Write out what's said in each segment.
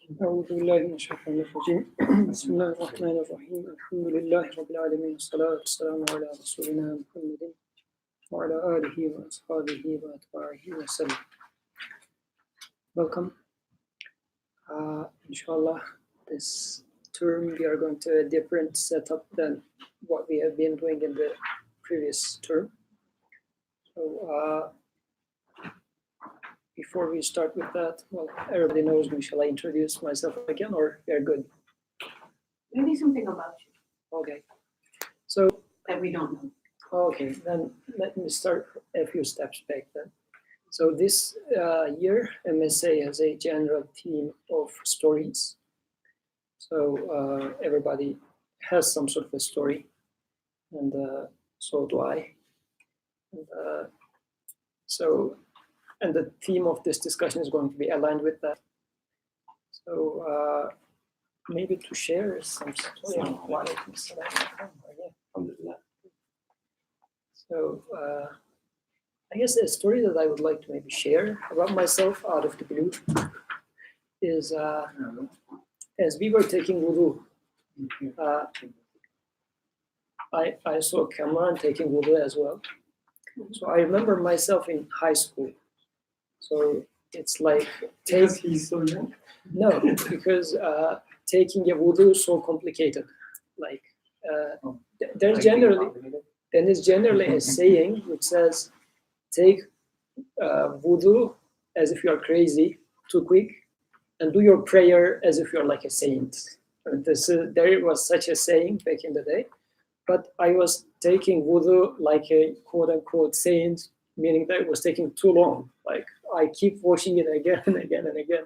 أعوذ بالله من الشيطان الرجيم بسم الله الرحمن الرحيم الحمد لله رب العالمين والصلاة والسلام على رسولنا محمد وعلى آله وأصحابه وأتباعه وسلم. Welcome. Inshallah, this term we are going to a different setup than what we have been doing in the previous term. So before we start with that, well, everybody knows me. Shall I introduce myself again, or we are good? Maybe something about you Okay. So that we don't know. okay, then let me start a few steps back then. So this year, MSA has a general theme of stories. So everybody has some sort of a story, and so do I. And the theme of this discussion is going to be aligned with that. So maybe to share some story. So I guess a story that I would like to maybe share about myself out of the blue is as we were taking wudu, I saw Kamran taking wudu as well. So I remember myself in high school. So it's like because he's so young. No, because taking a wudu is so complicated. Like there's generally a saying which says, take wudu as if you're crazy, too quick, and do your prayer as if you're like a saint. There was such a saying back in the day, but I was taking wudu like a quote-unquote saint, meaning that it was taking too long. Like I keep washing it again and again and again.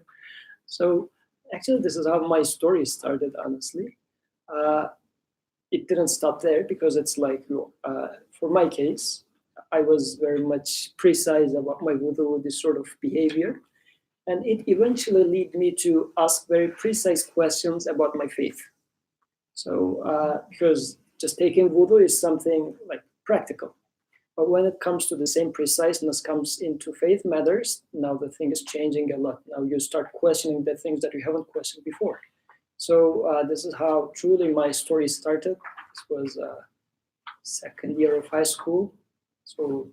So actually, this is how my story started, honestly. It didn't stop there because it's like, for my case, I was very much precise about my wudu, this sort of behavior. And it eventually led me to ask very precise questions about my faith. So because just taking wudu is something like practical. But when it comes to the same preciseness comes into faith matters, now the thing is changing a lot. Now you start questioning the things that you haven't questioned before. So this is how truly my story started. This was second year of high school. So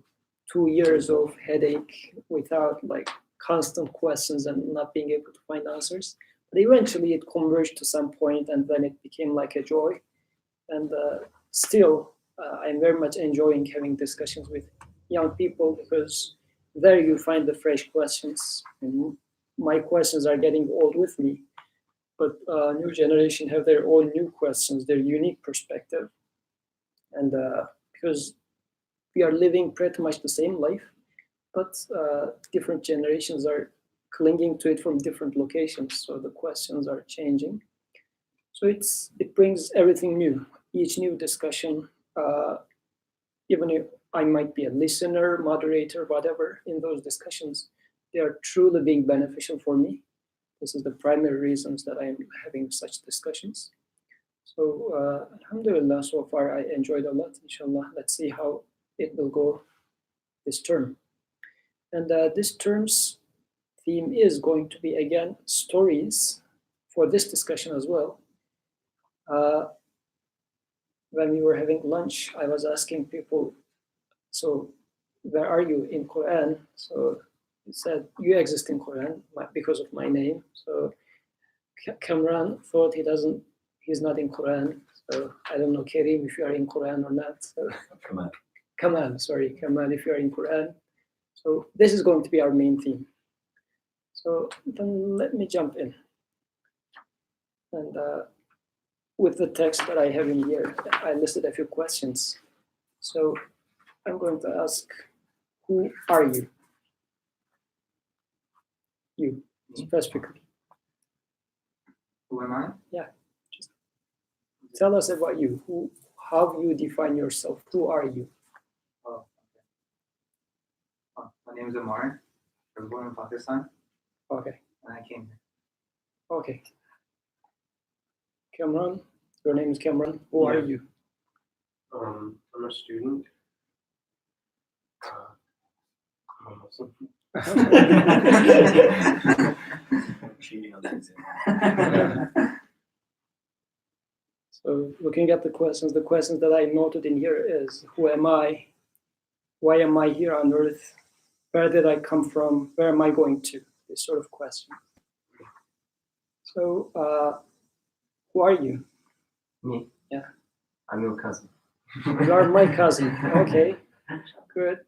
2 years of headache without like constant questions and not being able to find answers. But eventually it converged to some point and then it became like a joy. And still, I'm very much enjoying having discussions with young people because there you find the fresh questions. And my questions are getting old with me, but new generation have their own new questions, their unique perspective. And because we are living pretty much the same life, but different generations are clinging to it from different locations. So the questions are changing. So it brings everything new. Each new discussion, even if I might be a listener, moderator, whatever, in those discussions, they are truly being beneficial for me. This is the primary reasons that I am having such discussions. So, alhamdulillah, so far I enjoyed a lot. Inshallah, let's see how it will go this term. And this term's theme is going to be, again, stories for this discussion as well. When we were having lunch, I was asking people, so where are you in Qur'an? So he said, you exist in Qur'an because of my name. So Kamran thought he's not in Qur'an. So I don't know, Karim, if you are in Qur'an or not. So, Kamal, if you are in Qur'an. So this is going to be our main theme. So then let me jump in. And with the text that I have in here, I listed a few questions. So I'm going to ask, who are you? You, specifically. Who am I? Yeah, just tell us about you. How you define yourself? Who are you? Oh, okay. My name is Amar. I was born in Pakistan. Okay. And I came here. Okay. Kamran, your name is Kamran. Who are you? I'm a student. I'm a Muslim. Cheating on the exam. So looking at the questions that I noted in here is, who am I? Why am I here on earth? Where did I come from? Where am I going to? This sort of question. So, who are you? Me? Yeah. I'm your cousin. You are my cousin. Okay, good.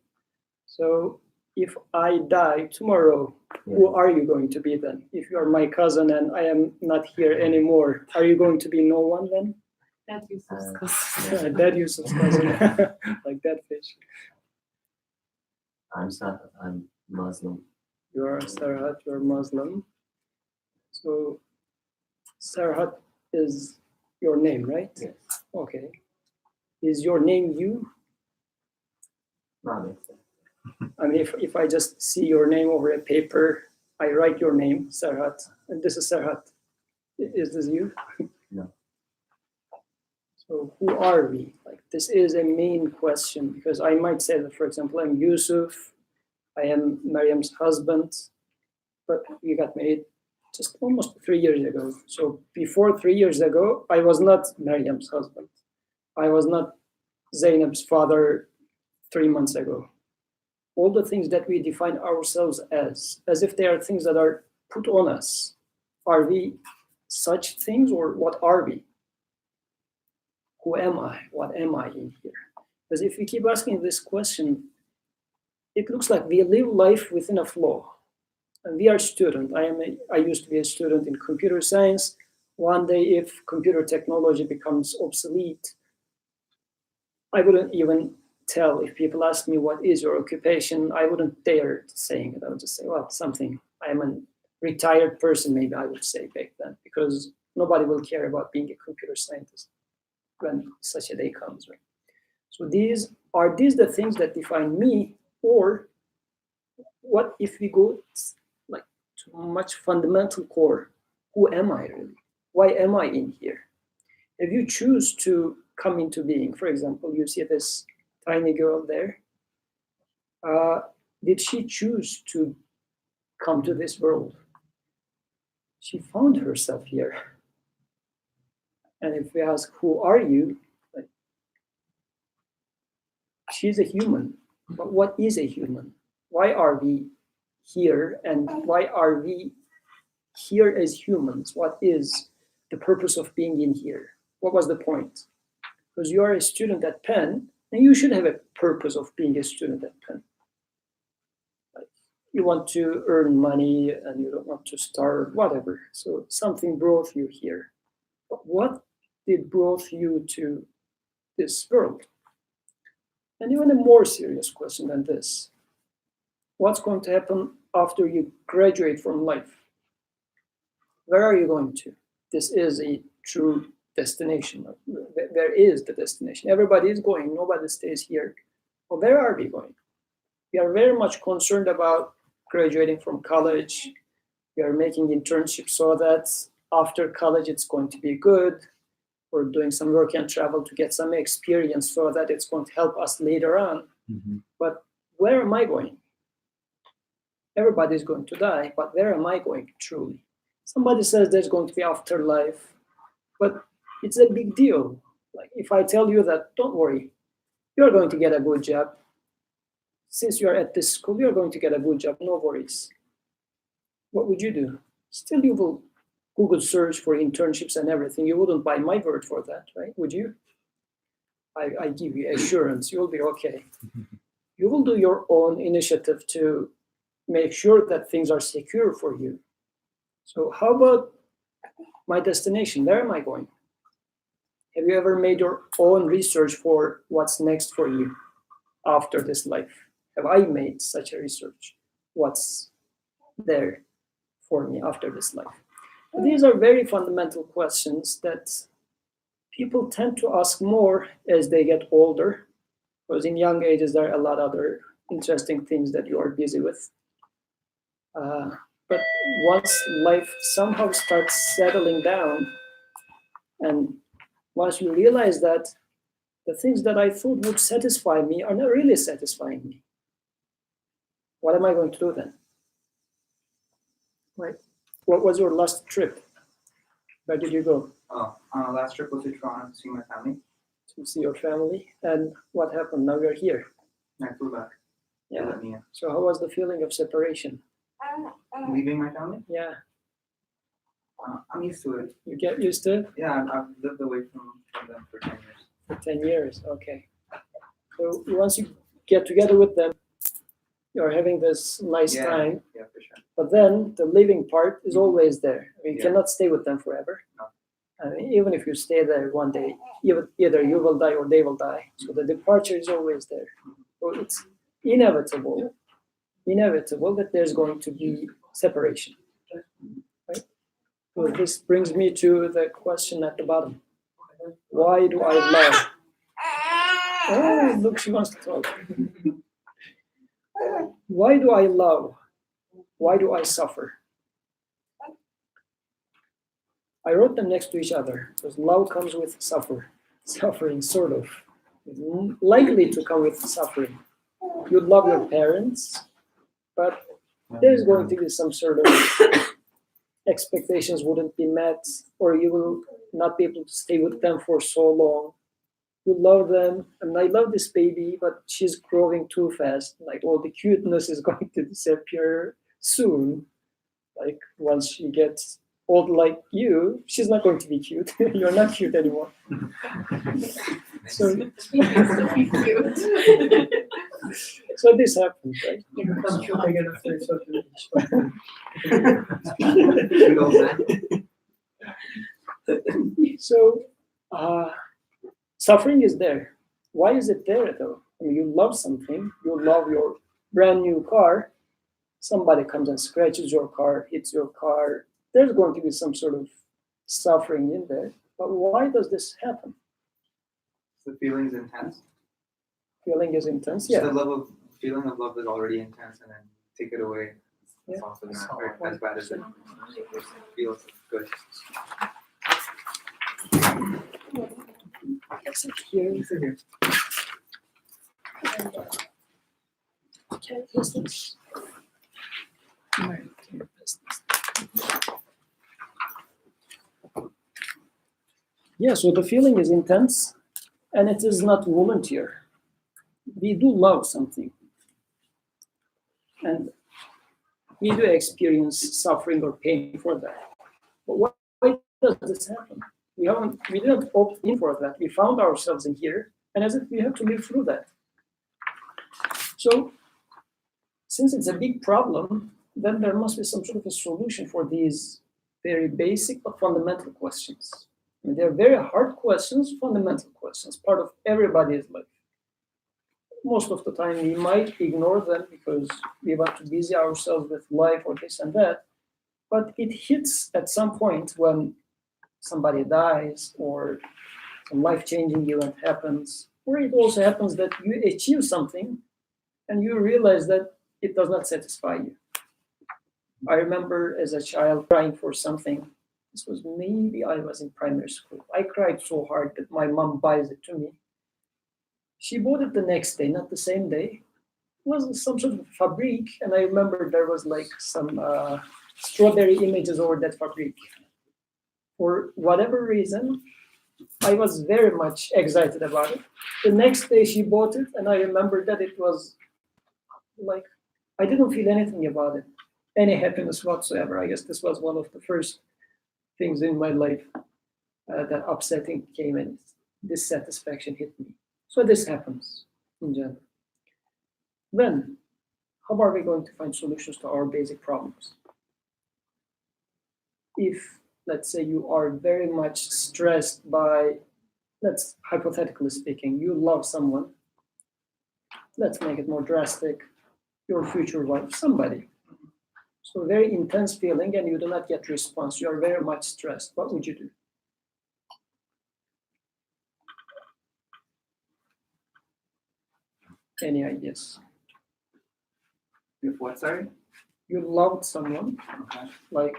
So, if I die tomorrow, who are you going to be then? If you are my cousin and I am not here anymore, are you going to be no one then? That useless Uh, cousin. That useless cousin, like that fish. I'm Muslim. You are Sarhat, you are Muslim. So, Sarhat is your name, right? Yes. Okay. Is your name you? Not exactly. I mean, if I just see your name over a paper, I write your name, Sarhat, and this is Sarhat. Is this you? No. So who are we? Like, this is a main question, because I might say that, for example, I'm Yusuf, I am Maryam's husband, but we got married just almost 3 years ago. So before 3 years ago, I was not Maryam's husband. I was not Zainab's father 3 months ago. All the things that we define ourselves as if they are things that are put on us. Are we such things, or what are we? Who am I? What am I in here? Because if we keep asking this question, it looks like we live life within a flow. And we are students. I used to be a student in computer science. One day, if computer technology becomes obsolete, I wouldn't even tell. If people ask me, what is your occupation? I wouldn't dare saying it. I would just say, well, something. I am a retired person, maybe I would say back then, because nobody will care about being a computer scientist when such a day comes, right? So are these the things that define me, or what if we go like to a much fundamental core? Who am I really? Why am I in here? If you choose to come into being, for example, you see this tiny girl there. Did she choose to come to this world? She found herself here. And if we ask, who are you? Like, she's a human. But what is a human? Why are we here? And why are we here as humans? What is the purpose of being in here? What was the point? Because you are a student at Penn, and you should have a purpose of being a student at Penn. Like, you want to earn money and you don't want to starve, whatever. So something brought you here. But what did brought you to this world? And even a more serious question than this. What's going to happen after you graduate from life? Where are you going to? This is a true destination. Where is the destination? Everybody is going, nobody stays here. Well, where are we going? We are very much concerned about graduating from college. We are making internships so that after college it's going to be good. We're doing some work and travel to get some experience so that it's going to help us later on. Mm-hmm. But where am I going? Everybody's going to die, but where am I going truly? Somebody says there's going to be afterlife, but it's a big deal. Like, if I tell you that, don't worry, you're going to get a good job. Since you're at this school, you're going to get a good job, no worries. What would you do? Still, you will Google search for internships and everything. You wouldn't buy my word for that, right? Would you? I give you assurance, you'll be okay. You will do your own initiative to make sure that things are secure for you. So how about my destination? Where am I going? Have you ever made your own research for what's next for you after this life? Have I made such a research? What's there for me after this life? These are very fundamental questions that people tend to ask more as they get older, because in young ages there are a lot of other interesting things that you are busy with. But once life somehow starts settling down, and once you realize that the things that I thought would satisfy me are not really satisfying me, what am I going to do then? Right? What was your last trip? Where did you go? Oh, last trip was to Toronto to see my family. To see your family. And what happened? Now you're here. And I flew back. They Yeah. let me in. So how was the feeling of separation? Leaving my family? Yeah. I'm used to it. You get used to it? Yeah, I've lived away from them for 10 years. For 10 years. Okay. So once you get together with them, you're having this nice Yeah. time. Yeah, for sure. But then the living part is always there. You Yeah. cannot stay with them forever. No. I mean, even if you stay there one day, either you will die or they will die. So the departure is always there. So it's inevitable that there's going to be separation. Right? So this brings me to the question at the bottom. Why do I love? Oh, look, she wants to talk. Why do I love? Why do I suffer? I wrote them next to each other because love comes with suffering, sort of. It's likely to come with suffering. You love your parents, but there's going to be some sort of expectations wouldn't be met, or you will not be able to stay with them for so long. You love them, and I love this baby, but she's growing too fast. Like all the cuteness is going to disappear soon. Like once she gets old like you, she's not going to be cute. You're not cute anymore. So, so this happens, right? You become too big enough for yourself to Good old man. So suffering is there. Why is it there though? I mean, you love something. You love your brand new car. Somebody comes and scratches your car, hits your car. There's going to be some sort of suffering in there. But why does this happen? The feeling's intense. Feeling is intense. Just Yeah. the feeling of love is already intense, and then take it away. It's Yeah. also not as bad as it feels good. Here. Okay, what's this? Yeah, so the feeling is intense and it is not volunteer. We do love something. And we do experience suffering or pain for that. But why does this happen? We didn't opt in for that. We found ourselves in here, and as if we have to live through that. So, since it's a big problem, then there must be some sort of a solution for these very basic but fundamental questions. I mean, they're very hard questions, fundamental questions, part of everybody's life. Most of the time, we might ignore them because we want to busy ourselves with life or this and that. But it hits at some point when somebody dies or some life-changing event happens, or it also happens that you achieve something and you realize that it does not satisfy you. I remember as a child crying for something. This was maybe I was in primary school. I cried so hard that my mom buys it to me. She bought it the next day, not the same day. It was some sort of fabric, and I remember there was like some strawberry images over that fabric. For whatever reason, I was very much excited about it. The next day she bought it, and I remember that it was like, I didn't feel anything about it, any happiness whatsoever. I guess this was one of the first things in my life that upsetting came and dissatisfaction hit me. So this happens in general. Then, how are we going to find solutions to our basic problems? If, let's say, you are very much stressed by, let's hypothetically speaking, you love someone, let's make it more drastic, your future wife, somebody. So very intense feeling and you do not get response, you are very much stressed. What would you do? Any ideas? With what, sorry? You loved someone, Okay. like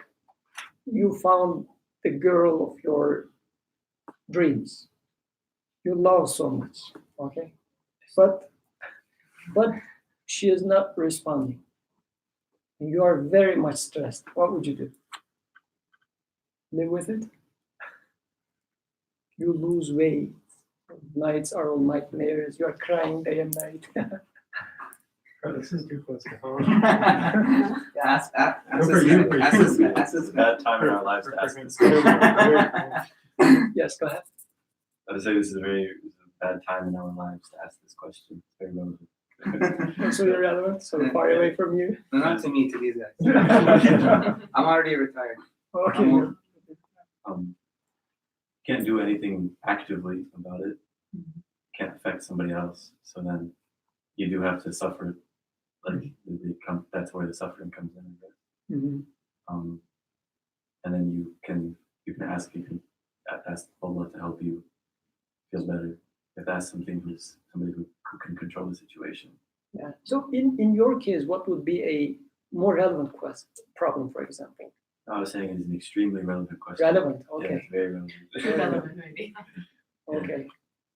you found the girl of your dreams. You love so much, okay? But she is not responding. You are very much stressed. What would you do? Live with it? You lose weight. Nights are all nightmares. You are crying day and night. Oh, this is too close to home. Ask For you, for you. It's a bad time in our lives to ask this question. Yes, go ahead. I would say this is a bad time in our lives to ask this question. It's very relevant. Also irrelevant, so far away from you. No, not to me, to these guys. I'm already retired. Okay. Can't do anything actively about it. Can't affect somebody else. So then you do have to suffer. Like that's where the suffering comes in, I guess. Mhm. And then you can ask Allah to help you feel better. If that's somebody who can control the situation. Yeah. So in your case, what would be a more relevant problem, for example? I was saying it is an extremely relevant question. Relevant. Yeah, Okay. it's very relevant. Irrelevant, maybe. Okay.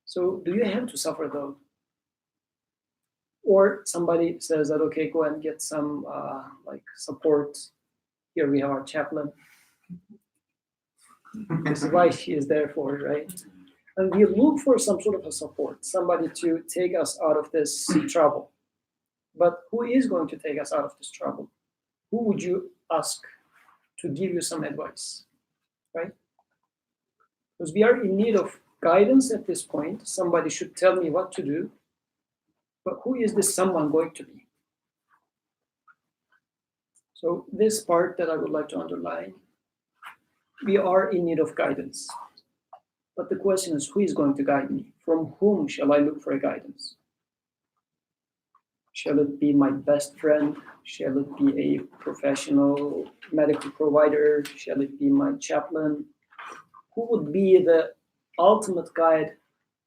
So do you have to suffer though? Or somebody says that, okay, go and get some support. Here we have our chaplain. This is why she is there for, right? And we look for some sort of a support, somebody to take us out of this trouble. But who is going to take us out of this trouble? Who would you ask to give you some advice, right? Because we are in need of guidance at this point. Somebody should tell me what to do. But who is this someone going to be? So this part that I would like to underline, we are in need of guidance. But the question is, who is going to guide me? From whom shall I look for a guidance? Shall it be my best friend? Shall it be a professional medical provider? Shall it be my chaplain? Who would be the ultimate guide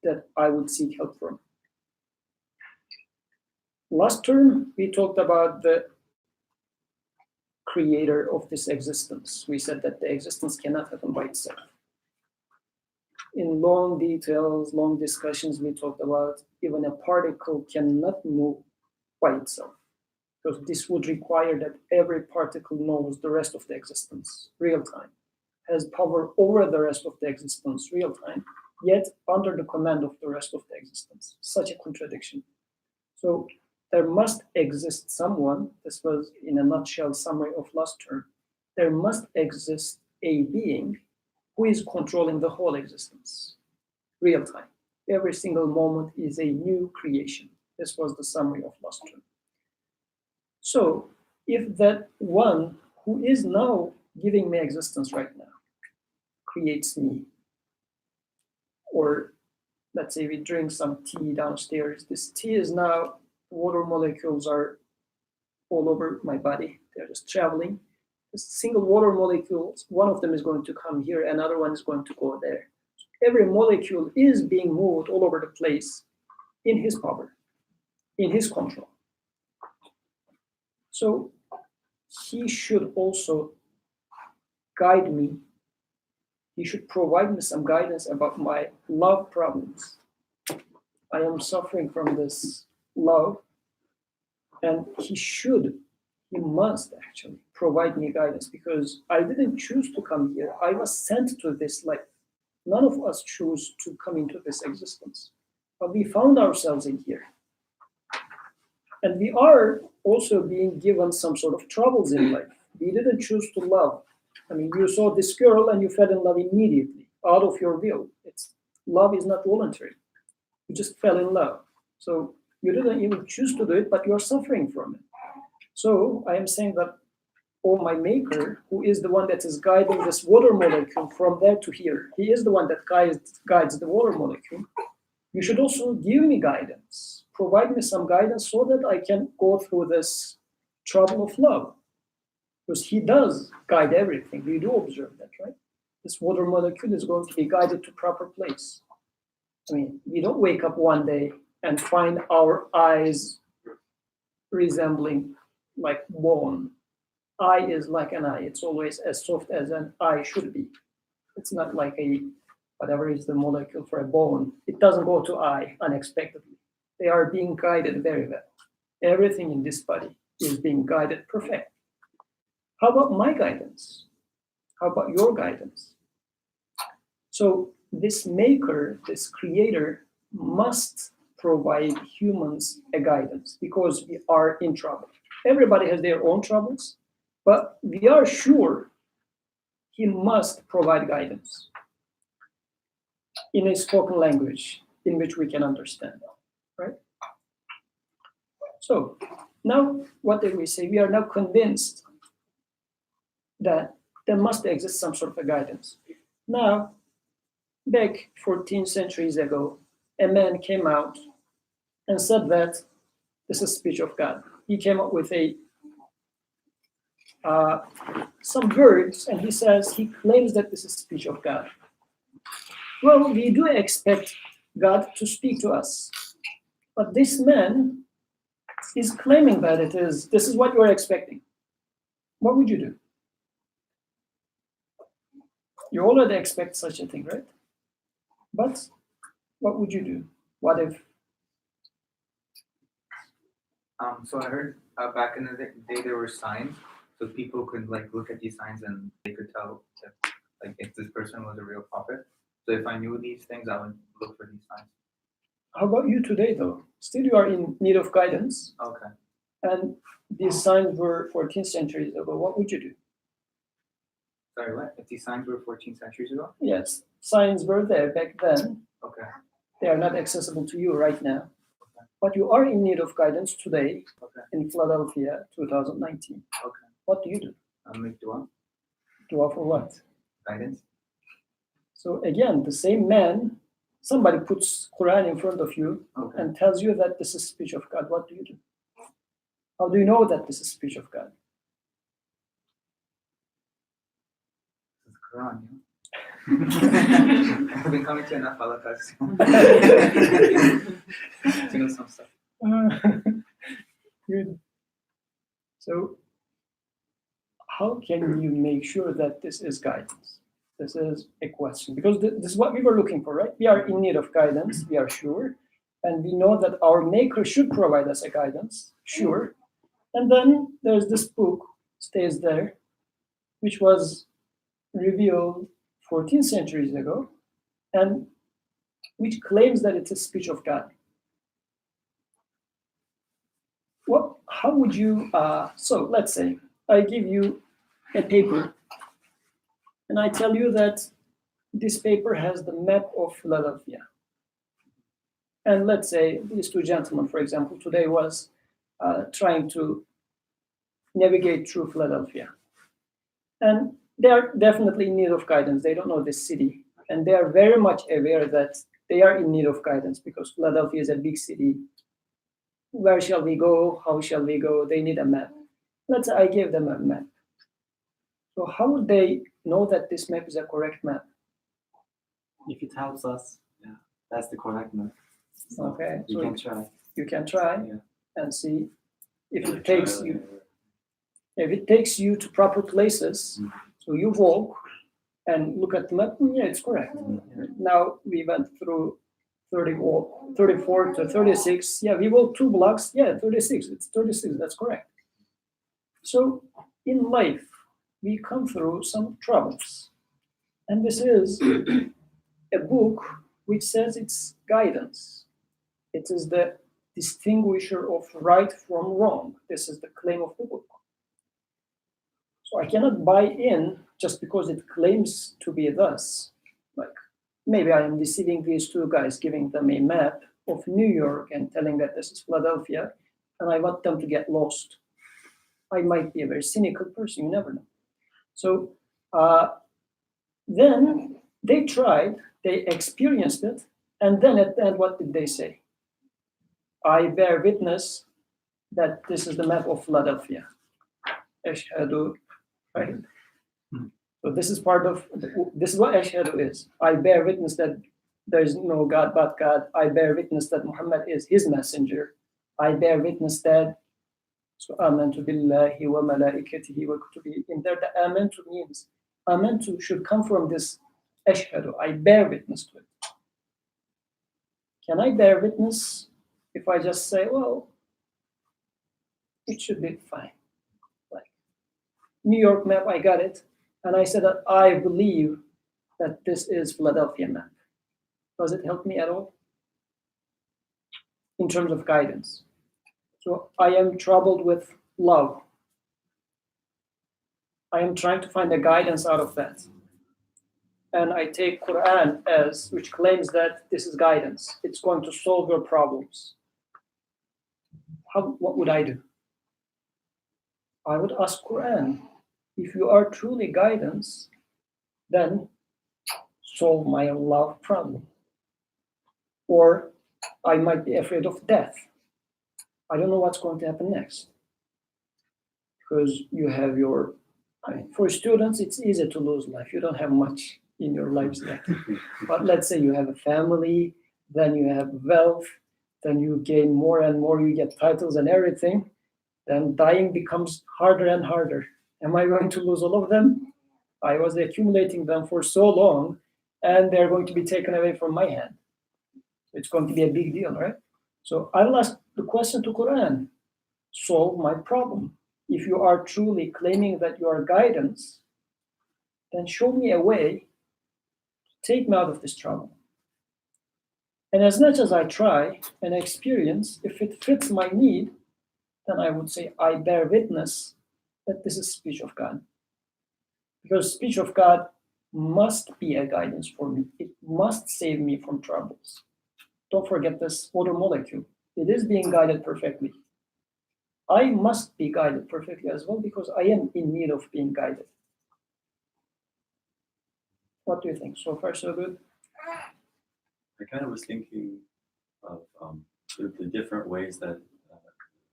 that I would seek help from? Last term, we talked about the creator of this existence. We said that the existence cannot happen by itself. In long details, long discussions, we talked about even a particle cannot move by itself, because this would require that every particle knows the rest of the existence, real time, has power over the rest of the existence, real time, yet under the command of the rest of the existence. Such a contradiction. So there must exist someone, this was in a nutshell summary of last term, there must exist a being who is controlling the whole existence, real time. Every single moment is a new creation. This was the summary of last term. So if that one who is now giving me existence right now creates me, or let's say we drink some tea downstairs, this tea is now, water molecules are all over my body, they're just traveling. This single water molecules, one of them is going to come here, another one is going to go there. Every molecule is being moved all over the place in his power, in his control. So he should also guide me. He should provide me some guidance about my love problems. I am suffering from this love, and he must actually provide me guidance, because I didn't choose to come here. I was sent to this life. None of us choose to come into this existence, but we found ourselves in here. And we are also being given some sort of troubles in life. We didn't choose to love. I mean, you saw this girl and you fell in love immediately, out of your will. Love is not voluntary. You just fell in love. So you didn't even choose to do it, but you're suffering from it. So I am saying that, oh, my maker, who is the one that is guiding this water molecule from there to here, he is the one that guides the water molecule. You should also give me guidance, provide me some guidance so that I can go through this trouble of love. Because he does guide everything. We do observe that, right? This water molecule is going to be guided to proper place. I mean, we don't wake up one day and find our eyes resembling like bone. Eye is like an eye. It's always as soft as an eye should be. It's not like whatever is the molecule for a bone. It doesn't go to eye unexpectedly. They are being guided very well. Everything in this body is being guided perfect. How about my guidance? How about your guidance? So this maker, this creator, must provide humans a guidance because we are in trouble. Everybody has their own troubles, but we are sure he must provide guidance in a spoken language in which we can understand, right? So now, what did we say? We are now convinced that there must exist some sort of a guidance. Now, back 14 centuries ago, a man came out and said that this is speech of God. He came up with some words, and he claims that this is speech of God. Well, we do expect God to speak to us, but this man is claiming that this is what you're expecting. What would you do? You already expect such a thing, right? But what would you do? What if? So I heard back in the day there were signs, so people could like look at these signs and they could tell if this person was a real prophet. So if I knew these things, I would look for these signs. How about you today, though? Still, you are in need of guidance, Okay. and these signs were 14 centuries ago. What would you do? Sorry, what? If these signs were 14 centuries ago? Yes, signs were there back then. Okay. They are not accessible to you right now. But you are in need of guidance today Okay. in Philadelphia, 2019. Okay. What do you do? I'll make dua. Dua for what? Guidance. So again, the same man, somebody puts Qur'an in front of you Okay. and tells you that this is speech of God. What do you do? How do you know that this is speech of God? It's the Quran, you know? I've been coming to enough halakas to know some stuff. Good. So, how can you make sure that this is guidance? This is a question, because this is what we were looking for, right? We are in need of guidance, we are sure, and we know that our maker should provide us a guidance, sure. And then there's this book, stays there, which was revealed 14 centuries ago, and which claims that it's a speech of God. Well, how would you, so let's say I give you a paper, and I tell you that this paper has the map of Philadelphia. And let's say these two gentlemen, for example, today was trying to navigate through Philadelphia. And they are definitely in need of guidance. They don't know this city. And they are very much aware that they are in need of guidance because Philadelphia is a big city. Where shall we go? How shall we go? They need a map. Let's say I gave them a map. So how would they know that this map is a correct map? If it helps us, yeah, that's the correct map. So Okay, we so can try. you can try Yeah. and see if it takes you to proper places. So you walk and look at the map. Yeah, it's correct. Now we went through 34 to 36. Yeah, we walked 2 blocks. Yeah, 36. It's 36. That's correct. So in life, we come through some troubles. And this is a book which says it's guidance. It is the distinguisher of right from wrong. This is the claim of the book. So I cannot buy in just because it claims to be thus. Like, maybe I am deceiving these two guys, giving them a map of New York and telling that this is Philadelphia, and I want them to get lost. I might be a very cynical person, you never know. So then they tried, they experienced it, and then at the end, what did they say? I bear witness that this is the map of Philadelphia. Ashhadu, right? So this is this is what Ashhadu is. I bear witness that there is no God but God. I bear witness that Muhammad is his messenger. I bear witness that, so amantu billahi wa malaikatihi wa kutubihi. In there, the amantu means, amantu should come from this ashhadu. I bear witness to it. Can I bear witness if I just say, well, it should be fine. Like New York map, I got it. And I said that I believe that this is Philadelphia map. Does it help me at all? In terms of guidance. So I am troubled with love. I am trying to find a guidance out of that. And I take Qur'an as, which claims that this is guidance. It's going to solve your problems. What would I do? I would ask Qur'an, if you are truly guidance, then solve my love problem. Or I might be afraid of death. I don't know what's going to happen next. Because you have your, for students, it's easy to lose life. You don't have much in your lives left. But let's say you have a family, then you have wealth, then you gain more and more, you get titles and everything, then dying becomes harder and harder. Am I going to lose all of them? I was accumulating them for so long, and they're going to be taken away from my hand. It's going to be a big deal, right? So I will ask the question to Quran, solve my problem. If you are truly claiming that you are guidance, then show me a way to take me out of this trouble. And as much as I try and experience, if it fits my need, then I would say I bear witness that this is speech of God. Because speech of God must be a guidance for me. It must save me from troubles. Don't forget this water molecule. It is being guided perfectly. I must be guided perfectly as well because I am in need of being guided. What do you think? So far, so good? I kind of was thinking of the different ways that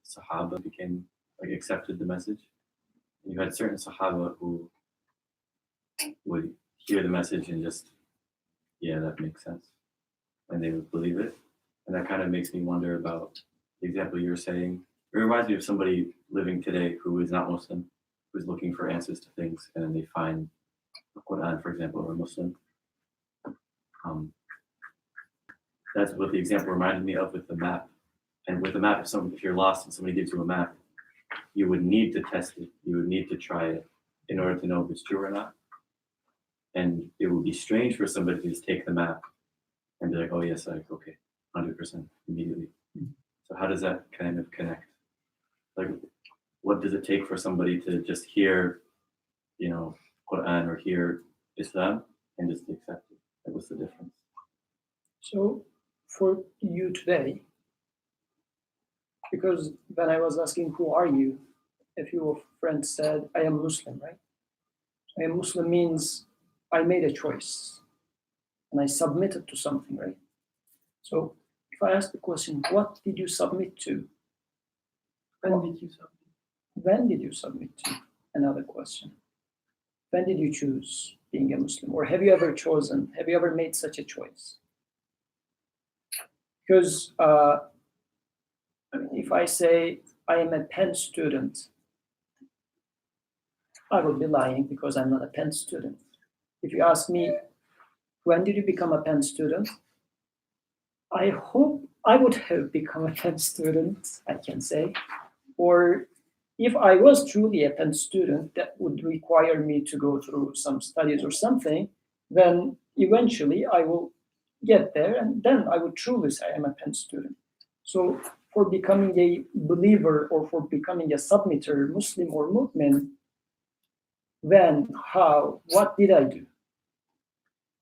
Sahaba became, like, accepted the message. You had certain Sahaba who would hear the message and just, yeah, that makes sense. And they would believe it. And that kind of makes me wonder about the example you were saying. It reminds me of somebody living today who is not Muslim, who's looking for answers to things, and then they find the Qur'an, for example, or a Muslim. That's what the example reminded me of with the map. And with the map, if you're lost and somebody gives you a map, you would need to test it. You would need to try it in order to know if it's true or not. And it would be strange for somebody to just take the map and be like, oh yes, like, okay, 100% immediately. So how does that kind of connect? Like, what does it take for somebody to just hear, Quran or hear Islam and just accept it? Like, what's the difference? So for you today, because when I was asking who are you, a few friends said, I am Muslim, right? I am Muslim means I made a choice and I submitted to something, right? So if I ask the question, what did you submit to? When did you submit? When did you submit to? Another question. When did you choose being a Muslim? Or have you ever chosen? Have you ever made such a choice? Because if I say I am a Penn student, I will be lying because I'm not a Penn student. If you ask me, when did you become a Penn student? I hope I would have become a Penn student, I can say. Or if I was truly a Penn student, that would require me to go through some studies or something, then eventually I will get there and then I would truly say I'm a Penn student. So for becoming a believer or for becoming a submitter, Muslim or mu'min, when, how, what did I do?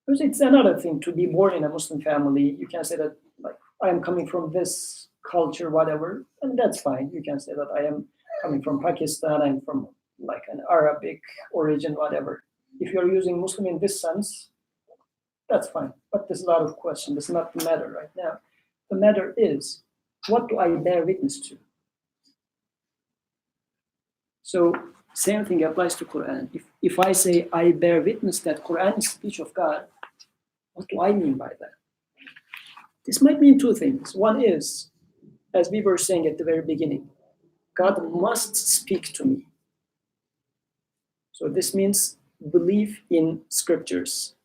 Because it's another thing to be born in a Muslim family. You can say that, like, I am coming from this culture, whatever, and that's fine. You can say that I am coming from Pakistan, I'm from like an Arabic origin, whatever. If you're using Muslim in this sense, that's fine. But there's a lot of questions. That's not the matter right now. The matter is, what do I bear witness to? So same thing applies to Quran. If I say I bear witness that Quran is speech of God, what do I mean by that? This might mean two things. One is, as we were saying at the very beginning, God must speak to me. So this means belief in scriptures.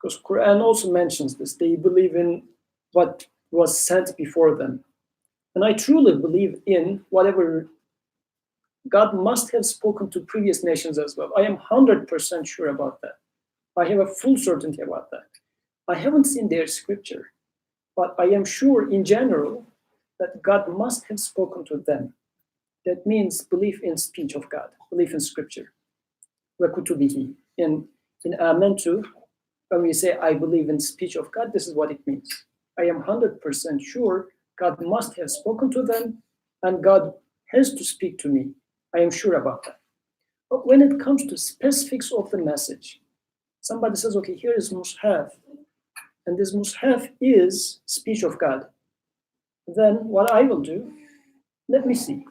Because Quran also mentions this. They believe in what was sent before them. And I truly believe in whatever God must have spoken to previous nations as well. I am 100% sure about that. I have a full certainty about that. I haven't seen their scripture, but I am sure in general that God must have spoken to them. That means belief in speech of God, belief in scripture. وَكُتُبِهِ. In Amantu, when we say I believe in speech of God, this is what it means. I am 100% sure God must have spoken to them and God has to speak to me. I am sure about that. But when it comes to specifics of the message, somebody says, okay, here is Mushaf, and this Mushaf is speech of God. Then what I will do, let me see.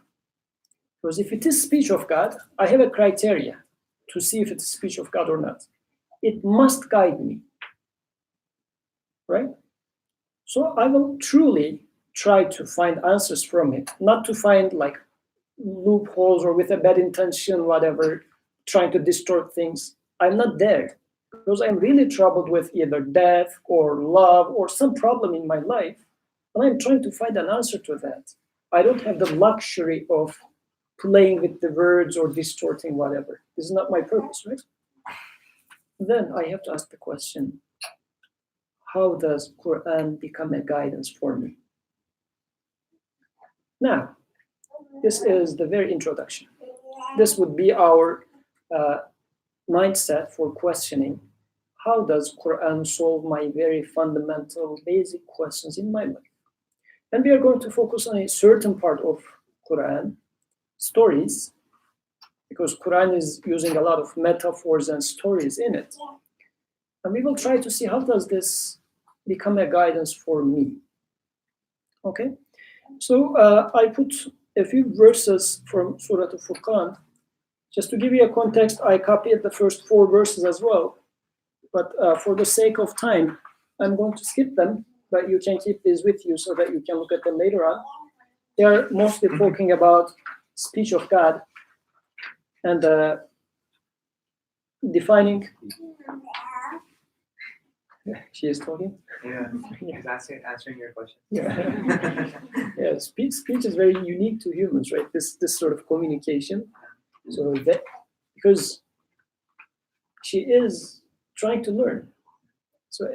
Because if it is speech of God, I have a criteria to see if it's speech of God or not. It must guide me, right? So I will truly try to find answers from it, not to find like loopholes or with a bad intention, whatever, trying to distort things. I'm not there because I'm really troubled with either death or love or some problem in my life, and I'm trying to find an answer to that. I don't have the luxury of playing with the words or distorting whatever. This is not my purpose, right? Then I have to ask the question, how does Qur'an become a guidance for me? Now, this is the very introduction. This would be our mindset for questioning, how does Qur'an solve my very fundamental, basic questions in my life? And we are going to focus on a certain part of Qur'an, stories, because Qur'an is using a lot of metaphors and stories in it. And we will try to see how does this become a guidance for me. Okay, so I put a few verses from Surah Al-Furqan. Just to give you a context, I copied the first 4 verses as well. But for the sake of time, I'm going to skip them, but you can keep these with you so that you can look at them later on. They are mostly talking about speech of God and defining. She is talking. Yeah, he's answering your question. Yeah, yeah. Speech is very unique to humans, right? This sort of communication. So that because she is trying to learn. So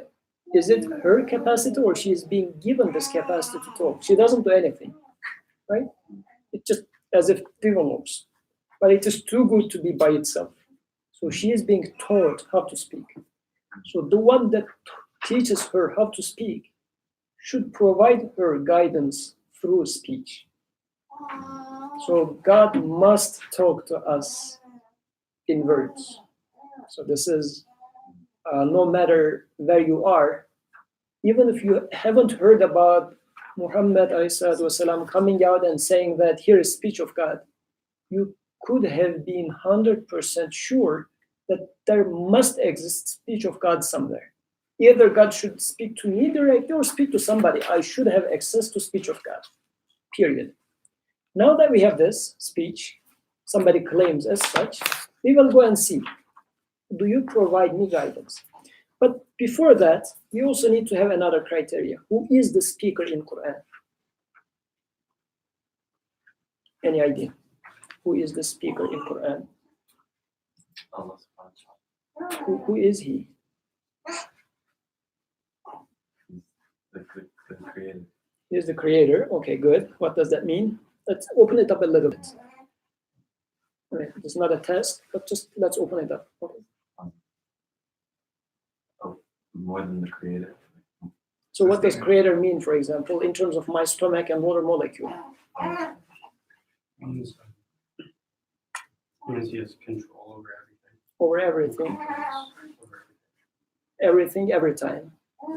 is it her capacity or she is being given this capacity to talk? She doesn't do anything, right? It just as if develops, but it is too good to be by itself. So she is being taught how to speak. So the one that teaches her how to speak should provide her guidance through speech. So God must talk to us in words. So this is no matter where you are, even if you haven't heard about Muhammad والسلام, coming out and saying that here is speech of God, you could have been 100% sure that there must exist speech of God somewhere. Either God should speak to me directly or speak to somebody. I should have access to speech of God, period. Now that we have this speech, somebody claims as such, we will go and see, do you provide me guidance? But before that, we also need to have another criteria. Who is the speaker in Quran? Any idea? Who is the speaker in Quran? Allah subhanahu wa ta'ala. Who is he? The creator. He is the creator. Okay, good. What does that mean? Let's open it up a little bit. All right, it's not a test, but just let's open it up. Okay. More than the creator. So what does creator mean, for example, in terms of my stomach and water molecule? Means he has control over everything. Over everything. Over Everything, every time.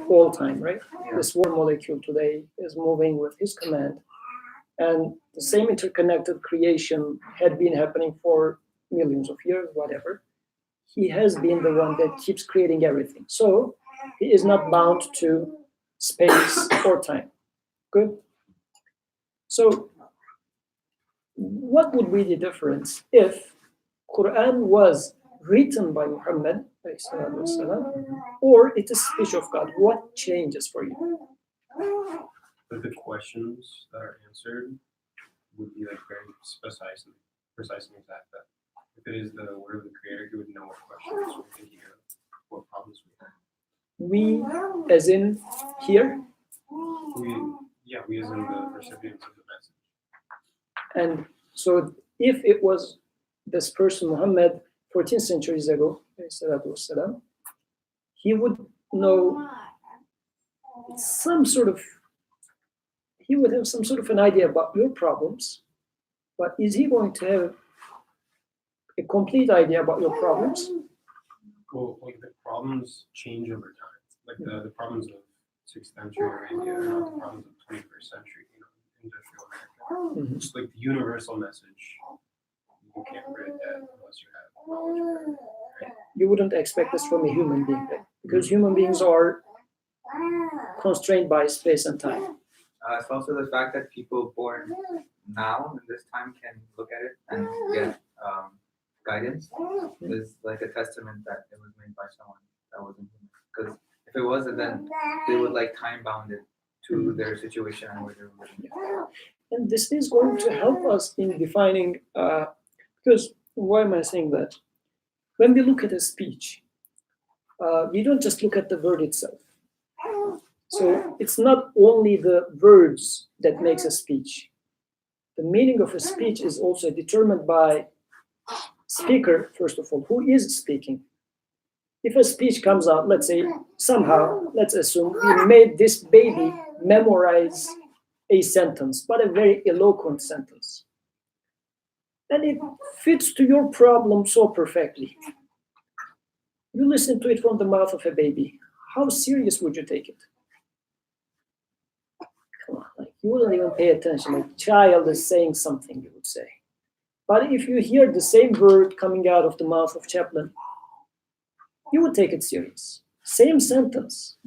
All time, right? This water molecule today is moving with his command. And the same interconnected creation had been happening for millions of years, whatever. He has been the one that keeps creating everything. So he is not bound to space or time. Good? So what would be the difference if Quran was written by Muhammad or it is speech of God? What changes for you? But the questions that are answered would be like very precise and exact. That if it is the word of the creator, he would know what questions we're thinking of, what problems we have. We, as in here, We as in the recipients of the message. and so if it was this person, Muhammad, 14 centuries ago, he would know he would have some sort of an idea about your problems, but is he going to have a complete idea about your problems? Well, like the problems change over time. Like the problems of 6th century Arabia are not the problems of 21st century, industrial America. Mhm. Just like the universal message, you can't predict that unless you have knowledge of it. Right? You wouldn't expect this from a human being, right? Because human beings are constrained by space and time. It's also the fact that people born now in this time can look at it and get guidance is like a testament that it was made by someone that wasn't human. Because if it wasn't, then they would like time bound it to their situation and where they were living. And this is going to help us in defining, because why am I saying that? When we look at a speech, we don't just look at the word itself. So it's not only the words that makes a speech. The meaning of a speech is also determined by speaker, first of all, who is speaking. If a speech comes out, let's say, somehow, let's assume we made this baby memorize a sentence, but a very eloquent sentence. And it fits to your problem so perfectly. You listen to it from the mouth of a baby. How serious would you take it? Come on, like you wouldn't even pay attention. Like child is saying something, you would say. But if you hear the same word coming out of the mouth of Chaplin, you would take it serious. Same sentence.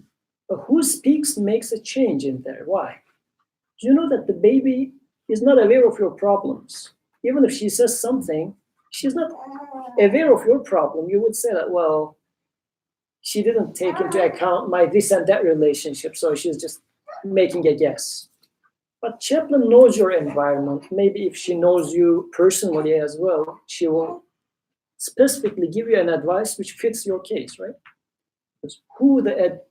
But who speaks makes a change in there. Why? Do you know that the baby is not aware of your problems? Even if she says something, she's not aware of your problem. You would say that, well, she didn't take into account my this and that relationship, so she's just making a guess. But Chaplin knows your environment. Maybe if she knows you personally as well, she will specifically give you an advice which fits your case, right? Because who the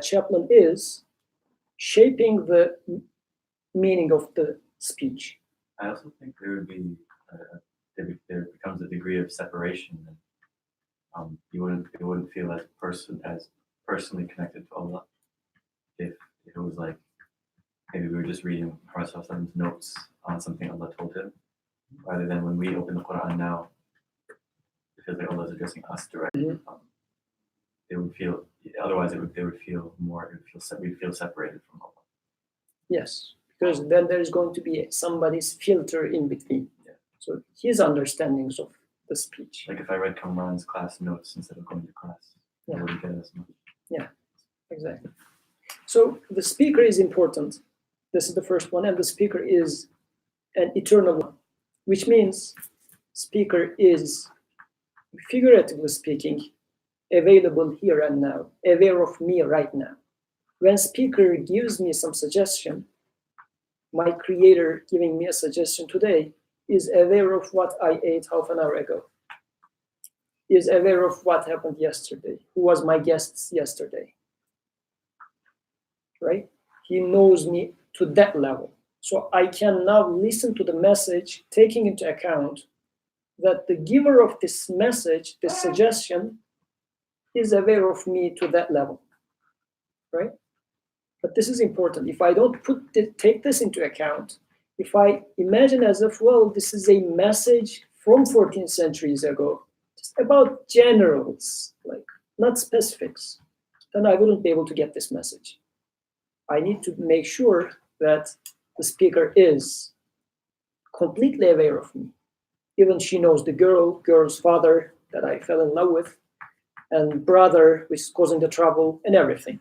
Chaplin is shaping the meaning of the speech. I also think there would be there becomes a degree of separation. And, you wouldn't feel as personally connected to Allah if it was like maybe we were just reading Prophet ﷺ's notes on something Allah told him, rather than when we open the Qur'an now, it feels like Allah is addressing us directly. Mhm. They would feel otherwise we'd feel separated from Allah. Yes, because then there's going to be somebody's filter in between. Yeah. So his understandings of the speech. Like if I read Kamran's class notes instead of going to class, Yeah. I wouldn't get as much. Exactly. So the speaker is important. This is the first one, and the speaker is an eternal one, which means speaker is, figuratively speaking, available here and now, aware of me right now. When speaker gives me some suggestion, my creator giving me a suggestion today is aware of what I ate half an hour ago, is aware of what happened yesterday, who was my guests yesterday, right? He knows me to that level. So I can now listen to the message, taking into account that the giver of this message, this suggestion, is aware of me to that level, right? But this is important. If I don't take this into account, if I imagine as if, well, this is a message from 14 centuries ago, just about generals, like not specifics, then I wouldn't be able to get this message. I need to make sure that the speaker is completely aware of me. Even she knows the girl's father that I fell in love with, and brother who is causing the trouble, and everything.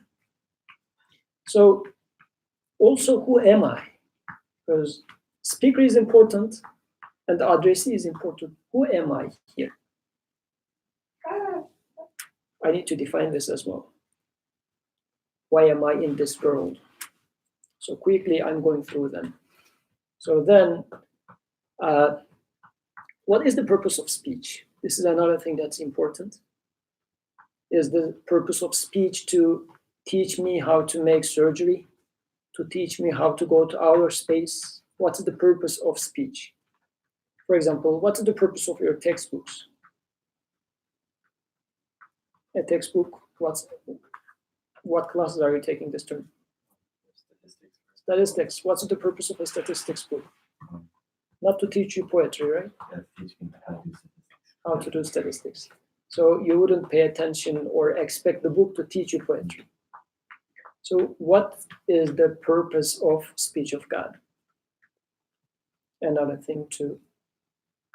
So also, who am I? Because speaker is important and the addressee is important. Who am I here? I need to define this as well. Why am I in this world? So quickly, I'm going through them. So then, what is the purpose of speech? This is another thing that's important. Is the purpose of speech to teach me how to make surgery, to teach me how to go to outer space? What is the purpose of speech? For example, what is the purpose of your textbooks? A textbook, what classes are you taking this term? Statistics. What's the purpose of a statistics book? Not to teach you poetry, right? Yeah, teach me how to do statistics. How to do statistics. So you wouldn't pay attention or expect the book to teach you poetry. So what is the purpose of speech of God? Another thing to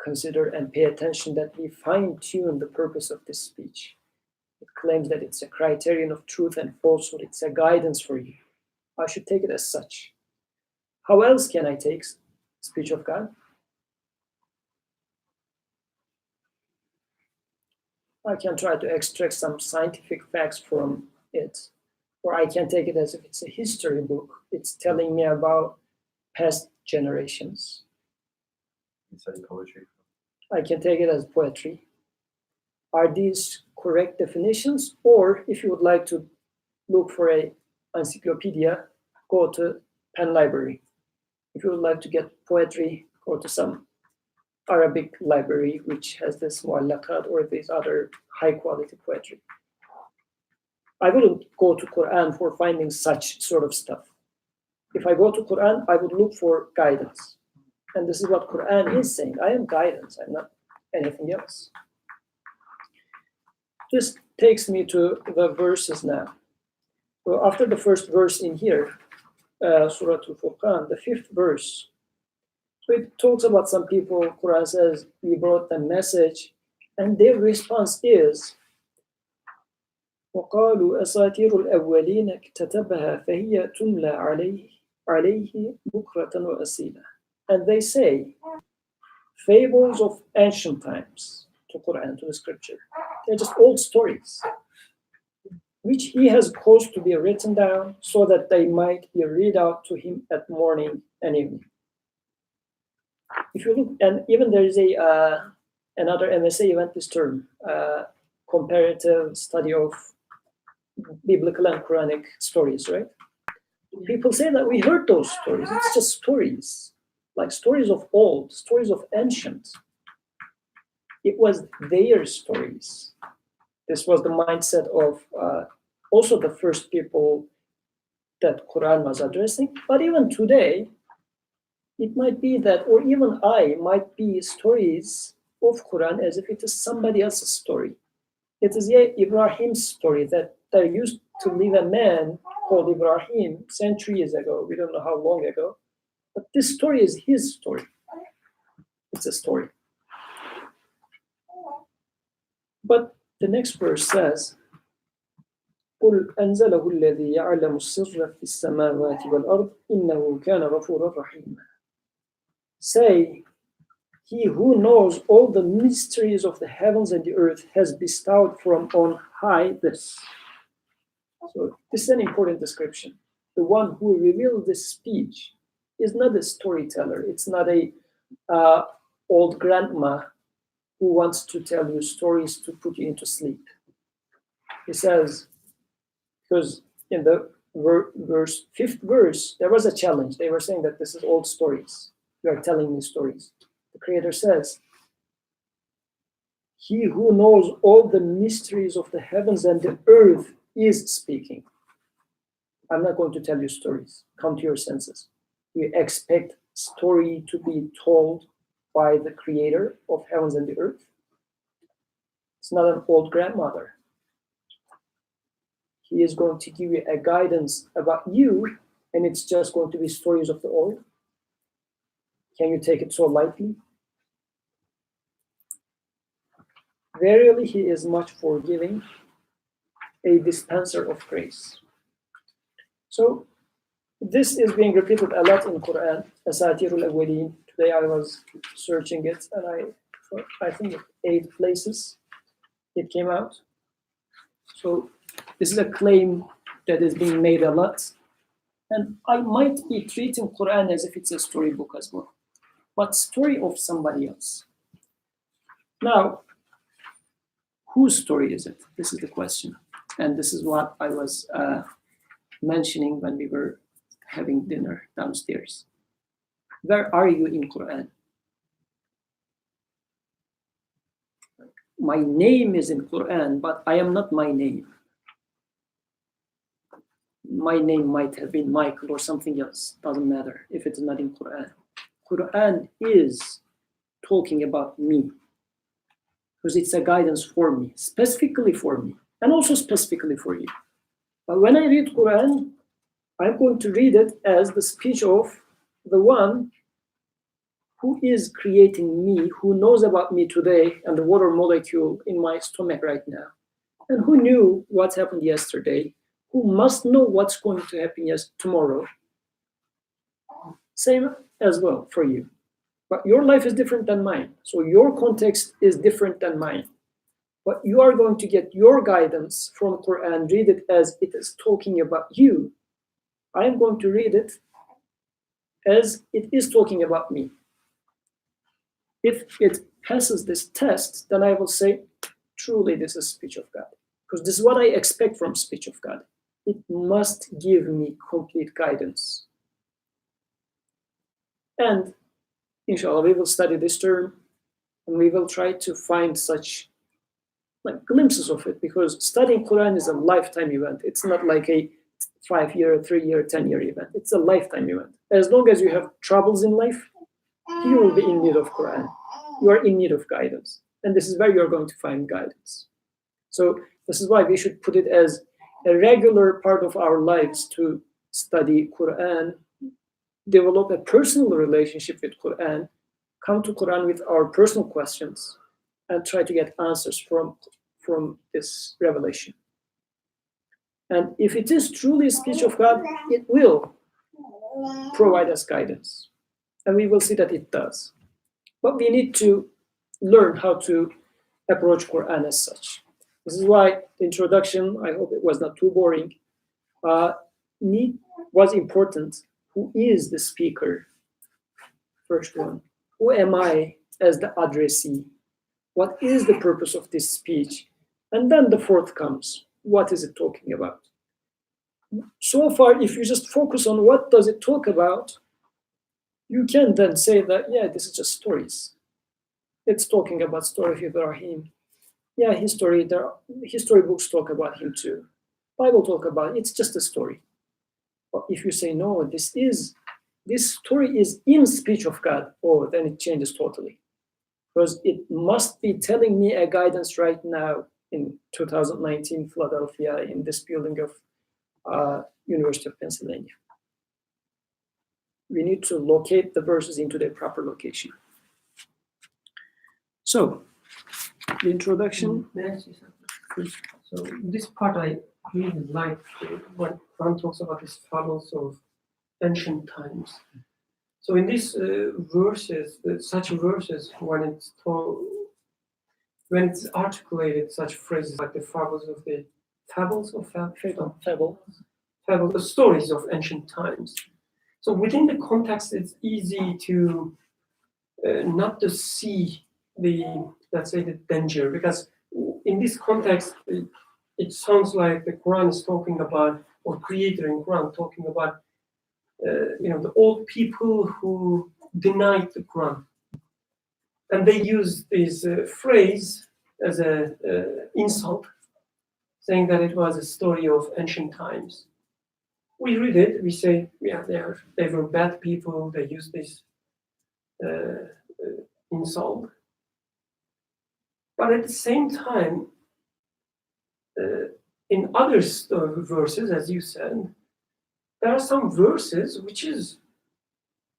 consider and pay attention, that we fine-tune the purpose of this speech. It claims that it's a criterion of truth and falsehood. It's a guidance for you. I should take it as such. How else can I take speech of God? I can try to extract some scientific facts from it, or I can take it as if it's a history book. It's telling me about past generations. You study poetry. I can take it as poetry. Are these correct definitions? Or if you would like to look for an encyclopedia, go to Penn Library. If you would like to get poetry, go to some Arabic library which has this mu'allaqat or these other high quality poetry. I wouldn't go to Qur'an for finding such sort of stuff. If I go to Qur'an, I would look for guidance. And this is what Qur'an is saying. I am guidance, I'm not anything else. This takes me to the verses now. So after the first verse in here, Surah Al-Furqan, the 5th verse, so it talks about some people. Quran says, we brought the message, and their response is, وَقَالُوا أَسَاطِيرُ الْأَوَّلِينَ اكْتَتَبَهَا فَهِيَ تُمْلَى عَلَيْهِ بُكْرَةً وَأَصِيلًا. And they say, fables of ancient times, to Quran, to the scripture. They're just old stories, which he has caused to be written down so that they might be read out to him at morning and evening. If you look, and even there is another MSA event this term, comparative study of biblical and Quranic stories, right? People say that we heard those stories. It's just stories, like stories of old, stories of ancient. It was their stories. This was the mindset of also the first people that Quran was addressing. But even today, it might be that, or even I might be stories of Quran as if it is somebody else's story. It is Ibrahim's story, that there used to live a man called Ibrahim centuries ago. We don't know how long ago. But this story is his story. It's a story. But the next verse says, قُلْ أَنزَلَهُ الَّذِي يَعْلَمُ السِّرَّ فِي السَّمَاوَاتِ وَالْأَرْضِ إِنَّهُ كَانَ غَفُورًا رَحِيمًا. Say, he who knows all the mysteries of the heavens and the earth has bestowed from on high this. So this is an important description. The one who revealed this speech is not a storyteller. It's not a old grandma who wants to tell you stories to put you into sleep. He says, because in the 5th verse, there was a challenge. They were saying that this is old stories. You are telling me stories. The Creator says, he who knows all the mysteries of the heavens and the earth is speaking. I'm not going to tell you stories. Come to your senses. We expect story to be told by the Creator of heavens and the earth. It's not an old grandmother. He is going to give you a guidance about you, and it's just going to be stories of the old. Can you take it so lightly? Verily, he is much forgiving, a dispenser of grace. So, this is being repeated a lot in Quran, Asatirul Awwalin. Today I was searching it, and I think 8 places it came out. So, this is a claim that is being made a lot. And I might be treating Quran as if it's a storybook as well, but story of somebody else. Now, whose story is it? This is the question. And this is what I was mentioning when we were having dinner downstairs. Where are you in Quran? My name is in Quran, but I am not my name. My name might have been Michael or something else. Doesn't matter if it's not in Quran. Quran is talking about me because it's a guidance for me, specifically for me, and also specifically for you. But when I read Quran, I'm going to read it as the speech of the one who is creating me, who knows about me today and the water molecule in my stomach right now, and who knew what happened yesterday, who must know what's going to happen tomorrow. Same as well for you. But your life is different than mine. So your context is different than mine. But you are going to get your guidance from Quran, read it as it is talking about you. I am going to read it as it is talking about me. If it passes this test, then I will say, truly this is speech of God. Because this is what I expect from speech of God. It must give me complete guidance. And inshallah, we will study this term and we will try to find such glimpses of it, because studying Quran is a lifetime event. It's not like a 5-year, 3-year, 10-year event. It's a lifetime event. As long as you have troubles in life, you will be in need of Quran. You are in need of guidance. And this is where you're going to find guidance. So this is why we should put it as a regular part of our lives to study Quran, develop a personal relationship with Quran, come to Quran with our personal questions, and try to get answers from this revelation. And if it is truly a speech of God, it will provide us guidance. And we will see that it does. But we need to learn how to approach Quran as such. This is why the introduction, I hope it was not too boring, was important. Who is the speaker? First one. Who am I as the addressee? What is the purpose of this speech? And then the fourth comes. What is it talking about? So far, if you just focus on what does it talk about, you can then say that, yeah, this is just stories. It's talking about story of Ibrahim. Yeah, history books talk about him too. Bible talk about it. It's just a story. But if you say, no, this story is in speech of God, oh, then it changes totally. Because it must be telling me a guidance right now in 2019 Philadelphia in this building of University of Pennsylvania. We need to locate the verses into their proper location. So, the introduction. May I say something? So this part I really like when one talks about these fables of ancient times. So in these verses, such verses, when it's articulated, such phrases like the fables, the stories of ancient times. So within the context, it's easy to not to see let's say the danger, because in this context, it sounds like the Quran is talking about, or creator in Quran talking about, the old people who denied the Quran, and they use this phrase as a insult, saying that it was a story of ancient times. We read it, we say, yeah, they were bad people. They use this insult. But at the same time, in other verses, as you said, there are some verses which is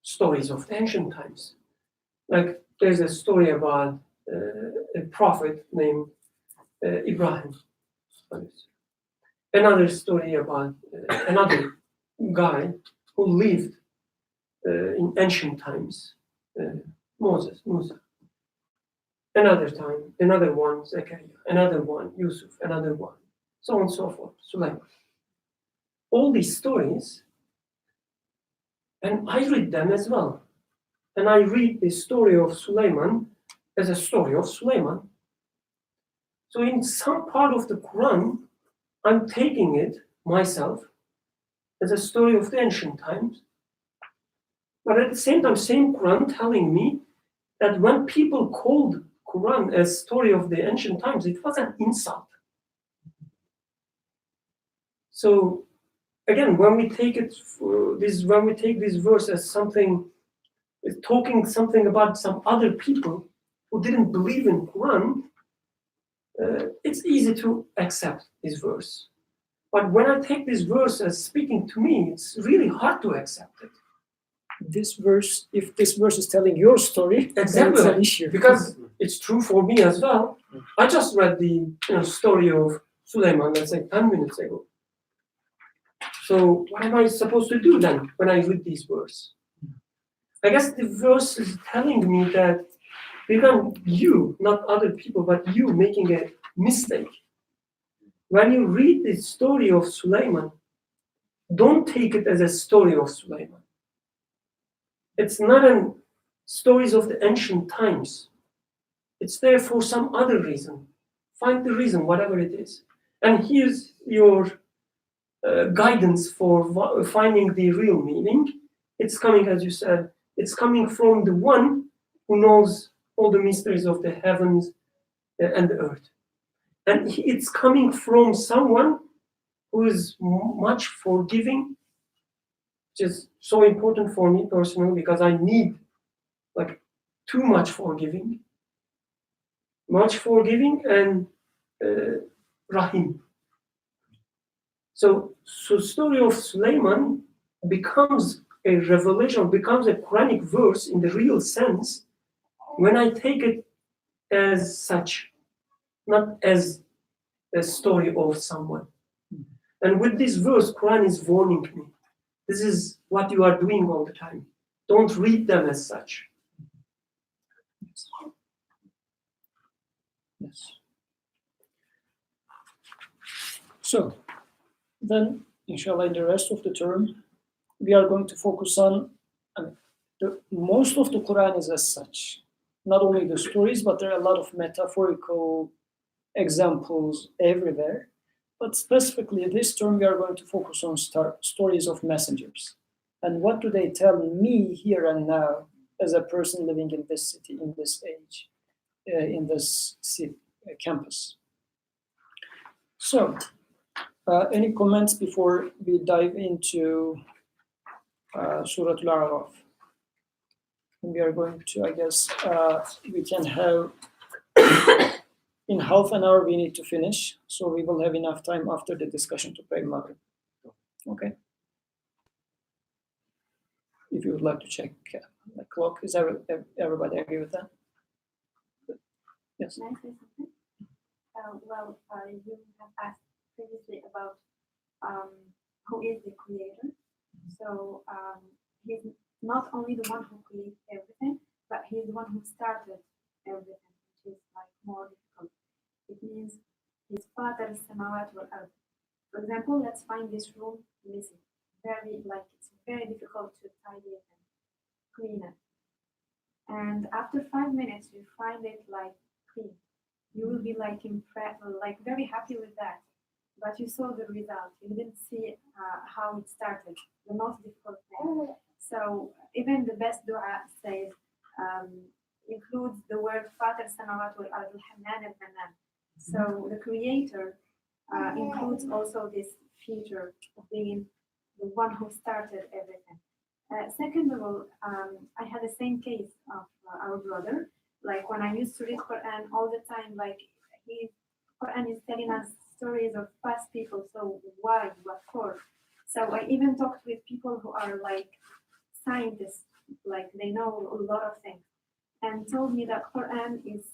stories of ancient times. Like there's a story about a prophet named Ibrahim. Another story about another guy who lived in ancient times, Musa. Another time, another one, Zechariah, another one, Yusuf, another one, so on and so forth, Sulaiman. All these stories, and I read them as well. And I read the story of Sulaiman as a story of Sulaiman. So in some part of the Quran, I'm taking it myself as a story of the ancient times. But at the same time, same Quran telling me that when people called Quran a story of the ancient times, it was an insult. So again, when we take this verse as something, talking something about some other people who didn't believe in Quran, it's easy to accept this verse. But when I take this verse as speaking to me, it's really hard to accept it. This verse, if this verse is telling your story, then it's Exactly. an issue. Because it's true for me as well. I just read the story of Suleiman, let's say 10 minutes ago. So what am I supposed to do then when I read this verse? I guess the verse is telling me that even you, not other people, but you making a mistake. When you read the story of Suleiman, don't take it as a story of Suleiman. It's not a stories of the ancient times. It's there for some other reason. Find the reason, whatever it is. And here's your guidance for finding the real meaning. It's coming, as you said, it's coming from the one who knows all the mysteries of the heavens and the earth. And it's coming from someone who is much forgiving, which is so important for me personally because I need like too much forgiving and Rahim. So story of Suleiman becomes a revelation, becomes a Quranic verse in the real sense when I take it as such, not as a story of someone. And with this verse, Quran is warning me. This is what you are doing all the time. Don't read them as such. Yes. So, then, inshallah, in the rest of the term, we are going to focus on most of the Quran is as such. Not only the stories, but there are a lot of metaphorical examples everywhere. But specifically this term, we are going to focus on stories of messengers. And what do they tell me here and now as a person living in this city, in this age, in this campus? So, any comments before we dive into Surah Al-A'raf? We are going to, I guess, we can have, in half an hour we need to finish, so we will have enough time after the discussion to pray Maghrib. Okay? If you would like to check the clock, is everybody agree with that? Yes. Can I say something? You have asked previously about who is the creator. So he's not only the one who created everything, but he's the one who started everything, which is like more difficult. It means his father is samawat wal ard. For example, let's find this room missing. It's very difficult to tidy it and clean it. And after 5 minutes, you find it like clean. You will be like impressed, like very happy with that. But you saw the result. You didn't see how it started. The most difficult thing. So even the best dua says includes the word Fatir Samawat wal Ard al-Hannan al-Mannan. So the Creator includes also this feature of being the one who started everything. Second of all, I had the same case of our brother. Like when I used to read Quran all the time, like Quran is telling us stories of past people. So why? What for? So I even talked with people who are like scientists, like they know a lot of things, and told me that Quran is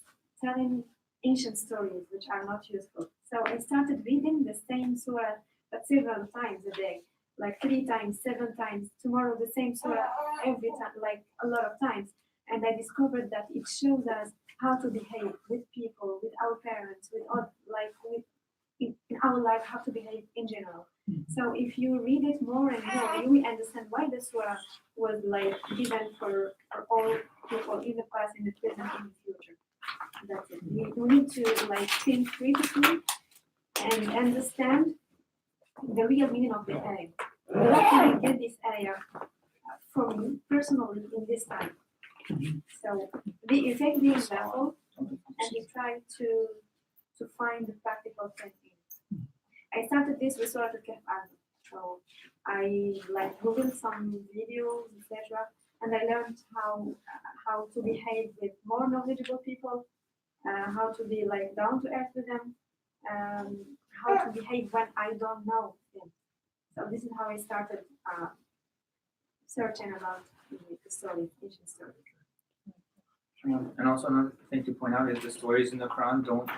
telling ancient stories which are not useful. So I started reading the same surah but several times a day, like 3 times, 7 times, tomorrow the same surah every time, like a lot of times. And I discovered that it shows us how to behave with people, with our parents, in our life, how to behave in general. So if you read it more and more, you will understand why the surah was like given for all people in the past, in the present, in the future. That's it. We need to like think critically and understand the real meaning of the ayah. luckily get this area for me personally in this time. So you take the example and you try to find the practical thing in it. I started this with Surah Al-Kahf, so I like googled some videos, etc., and I learned how to behave with more knowledgeable people, how to be like down to earth with them, how to behave when I don't know things. So this is how I started searching about the story, ancient stories. And also another thing to point out is the stories in the Quran don't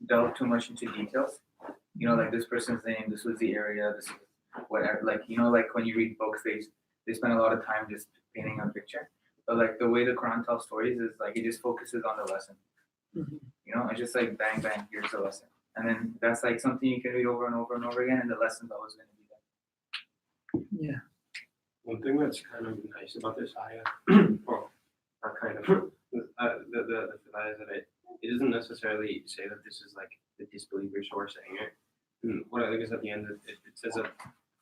delve too much into details. You know, like this person's name, this was the area, this is whatever. Like, you know, like when you read books, they spend a lot of time just painting a picture. But like the way the Quran tells stories is like it just focuses on the lesson. You know, it's just like bang bang, here's the lesson, and then that's like something you can read over and over and over again, and the lesson's always going to be there. Yeah. One thing that's kind of nice about this ayah, well, not kind of, the ayah is that it doesn't necessarily say that this is like the disbelievers who are saying it. And what I think is at the end, it says that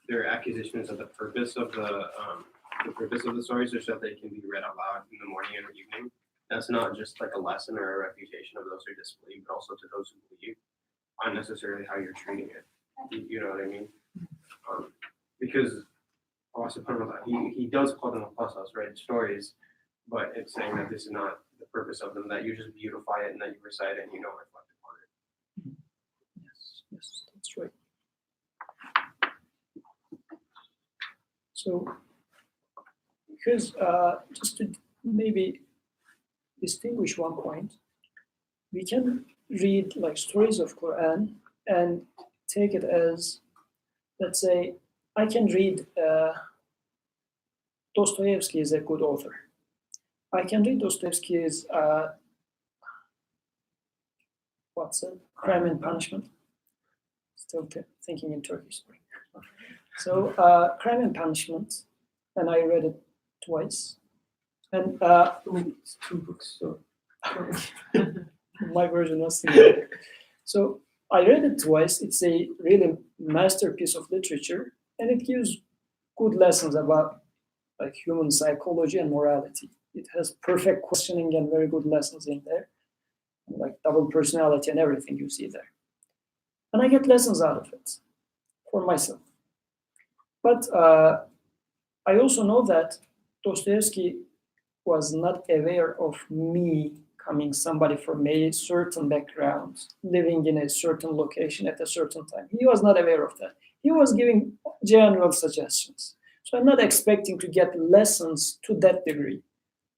their accusation is that the purpose of the stories is so that they can be read out loud in the morning and the evening. That's not just like a lesson or a refutation of those who disbelieve, but also to those who believe, not necessarily how you're treating it. You know what I mean? Because Allah subhanahu wa ta'ala, he does call them apostles, right? Stories, but it's saying that this is not the purpose of them, that you just beautify it and that you recite it and you don't reflect upon it. Yes, that's right. So, because just to maybe distinguish one point, we can read like stories of Quran and take it as, let's say, I can read Dostoevsky is a good author. I can read Dostoevsky's what's it? Crime and Punishment. Still thinking in Turkish. So Crime and Punishment, and I read it twice. And It's 2 books, so my version was similar. So I read it twice. It's a really masterpiece of literature, and it gives good lessons about like human psychology and morality. It has perfect questioning and very good lessons in there, like double personality and everything you see there. And I get lessons out of it for myself. But I also know that Dostoevsky was not aware of me coming somebody from a certain background, living in a certain location at a certain time. He was not aware of that. He was giving general suggestions. So I'm not expecting to get lessons to that degree.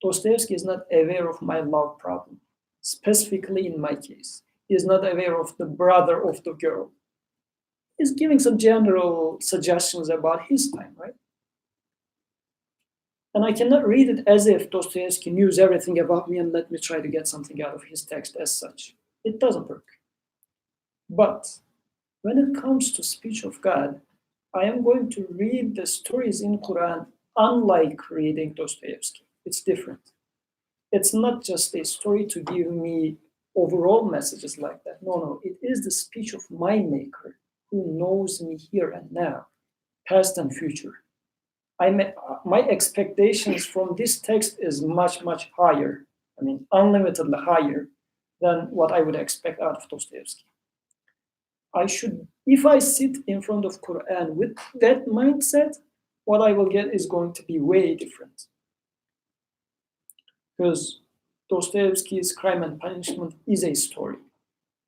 Dostoevsky is not aware of my love problem, specifically in my case. He is not aware of the brother of the girl. He's giving some general suggestions about his time, right? And I cannot read it as if Dostoevsky knew everything about me and let me try to get something out of his text as such. It doesn't work. But when it comes to speech of God, I am going to read the stories in Quran unlike reading Dostoevsky. It's different. It's not just a story to give me overall messages like that. No, it is the speech of my maker who knows me here and now, past and future. My expectations from this text is much, much higher. I mean, unlimitedly higher than what I would expect out of Dostoevsky. If I sit in front of Quran with that mindset, what I will get is going to be way different. Because Dostoevsky's Crime and Punishment is a story,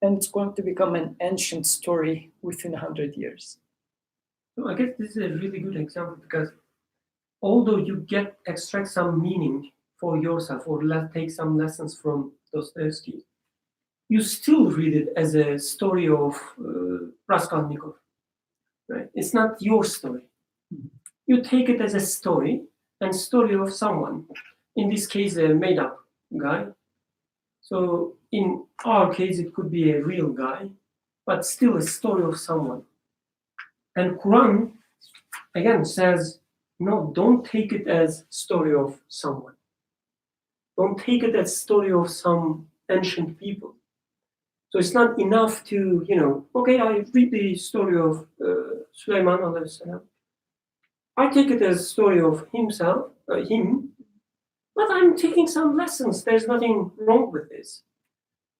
and it's going to become an ancient story within 100 years. I guess this is a really good example because although you extract some meaning for yourself or take some lessons from Dostoevsky, you still read it as a story of Raskolnikov, right? It's not your story. You take it as a story and story of someone. In this case, a made-up guy. So in our case, it could be a real guy, but still a story of someone. And Quran, again, says, no, don't take it as story of someone. Don't take it as story of some ancient people. So it's not enough to, okay, I read the story of Sulaiman alayhi salam, I take it as a story of him, but I'm taking some lessons. There's nothing wrong with this.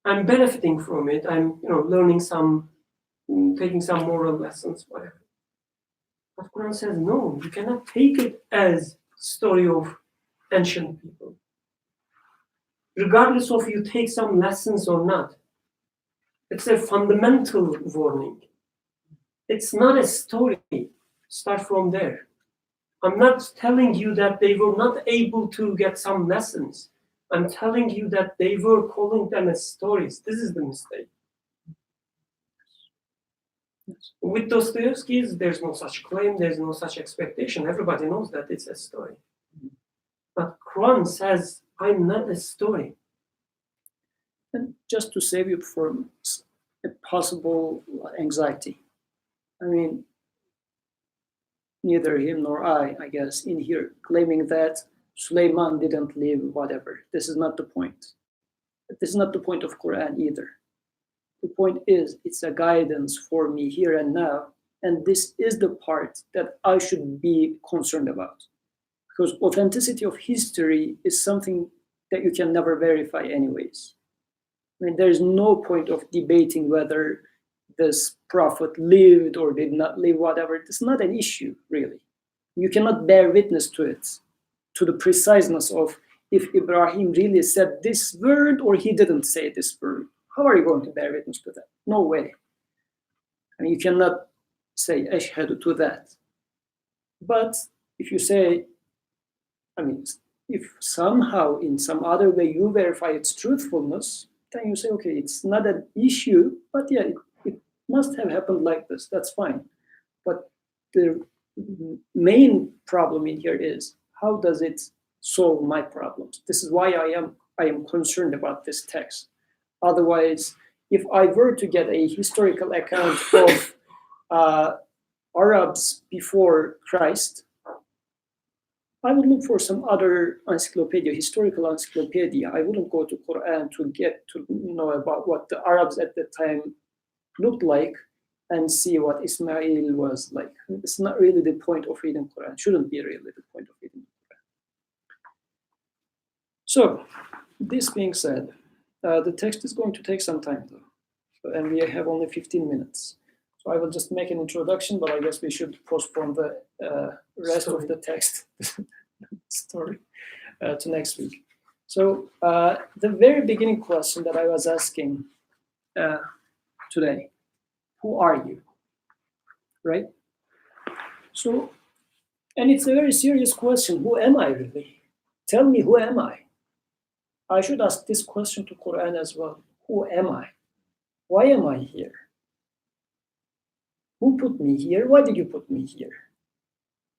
I'm benefiting from it. I'm, learning taking some moral lessons, whatever. But Quran says, no, you cannot take it as story of ancient people. Regardless of you take some lessons or not, it's a fundamental warning. It's not a story. Start from there. I'm not telling you that they were not able to get some lessons. I'm telling you that they were calling them as stories. This is the mistake. With Dostoevsky's, there's no such claim, there's no such expectation. Everybody knows that it's a story. But Quran says, I'm not a story. And just to save you from a possible anxiety, I mean, neither him nor I guess, in here claiming that Suleiman didn't live, whatever. This is not the point. This is not the point of Quran either. The point is, it's a guidance for me here and now, and this is the part that I should be concerned about. Because authenticity of history is something that you can never verify anyways. I mean, there's no point of debating whether this prophet lived or did not live, whatever. It's not an issue, really. You cannot bear witness to it, to the preciseness of if Ibrahim really said this word or he didn't say this word. How are you going to bear witness to that? No way. I mean, you cannot say ashhadu to that. But if you say, I mean, if somehow in some other way you verify its truthfulness, then you say, okay, it's not an issue, but yeah, it must have happened like this. That's fine. But the main problem in here is, how does it solve my problems? This is why I am concerned about this text. Otherwise, if I were to get a historical account of Arabs before Christ, I would look for some other encyclopedia, historical encyclopedia. I wouldn't go to Quran to get to know about what the Arabs at the time looked like and see what Ismail was like. It's not really the point of reading Quran. Shouldn't be really the point of reading Quran. So, this being said, the text is going to take some time though, and we have only 15 minutes. So I will just make an introduction, but I guess we should postpone the rest of the text story to next week. So the very beginning question that I was asking today, who are you? Right? So, and it's a very serious question. Who am I really? Tell me, who am I? I should ask this question to Quran as well. Who am I? Why am I here? Who put me here? Why did you put me here?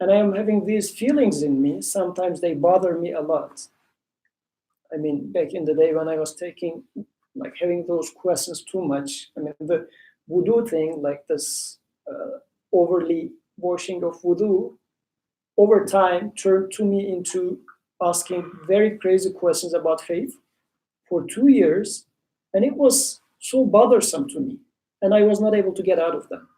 And I am having these feelings in me. Sometimes they bother me a lot. I mean, back in the day when I was having those questions too much. I mean, the wudu thing, like this overly washing of wudu, over time turned to me into asking very crazy questions about faith for 2 years. And it was so bothersome to me. And I was not able to get out of them.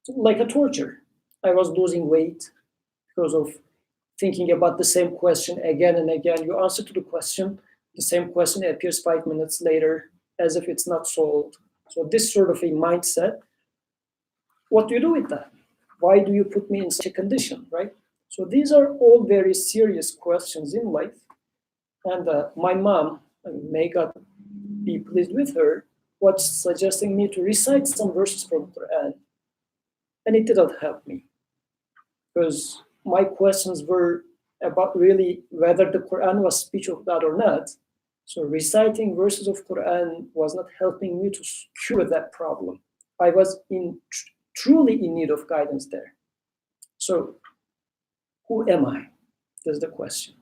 Like a torture. I was losing weight because of thinking about the same question again and again. You answer to the question, the same question appears 5 minutes later as if it's not solved. So this sort of a mindset, what do you do with that? Why do you put me in such a condition, right? So these are all very serious questions in life. And my mom, may God be pleased with her, was suggesting me to recite some verses from Quran. And it didn't help me. Because my questions were about really whether the Quran was speech of God or not. So reciting verses of Quran was not helping me to cure that problem. I was truly in need of guidance there. So who am I? That's the question.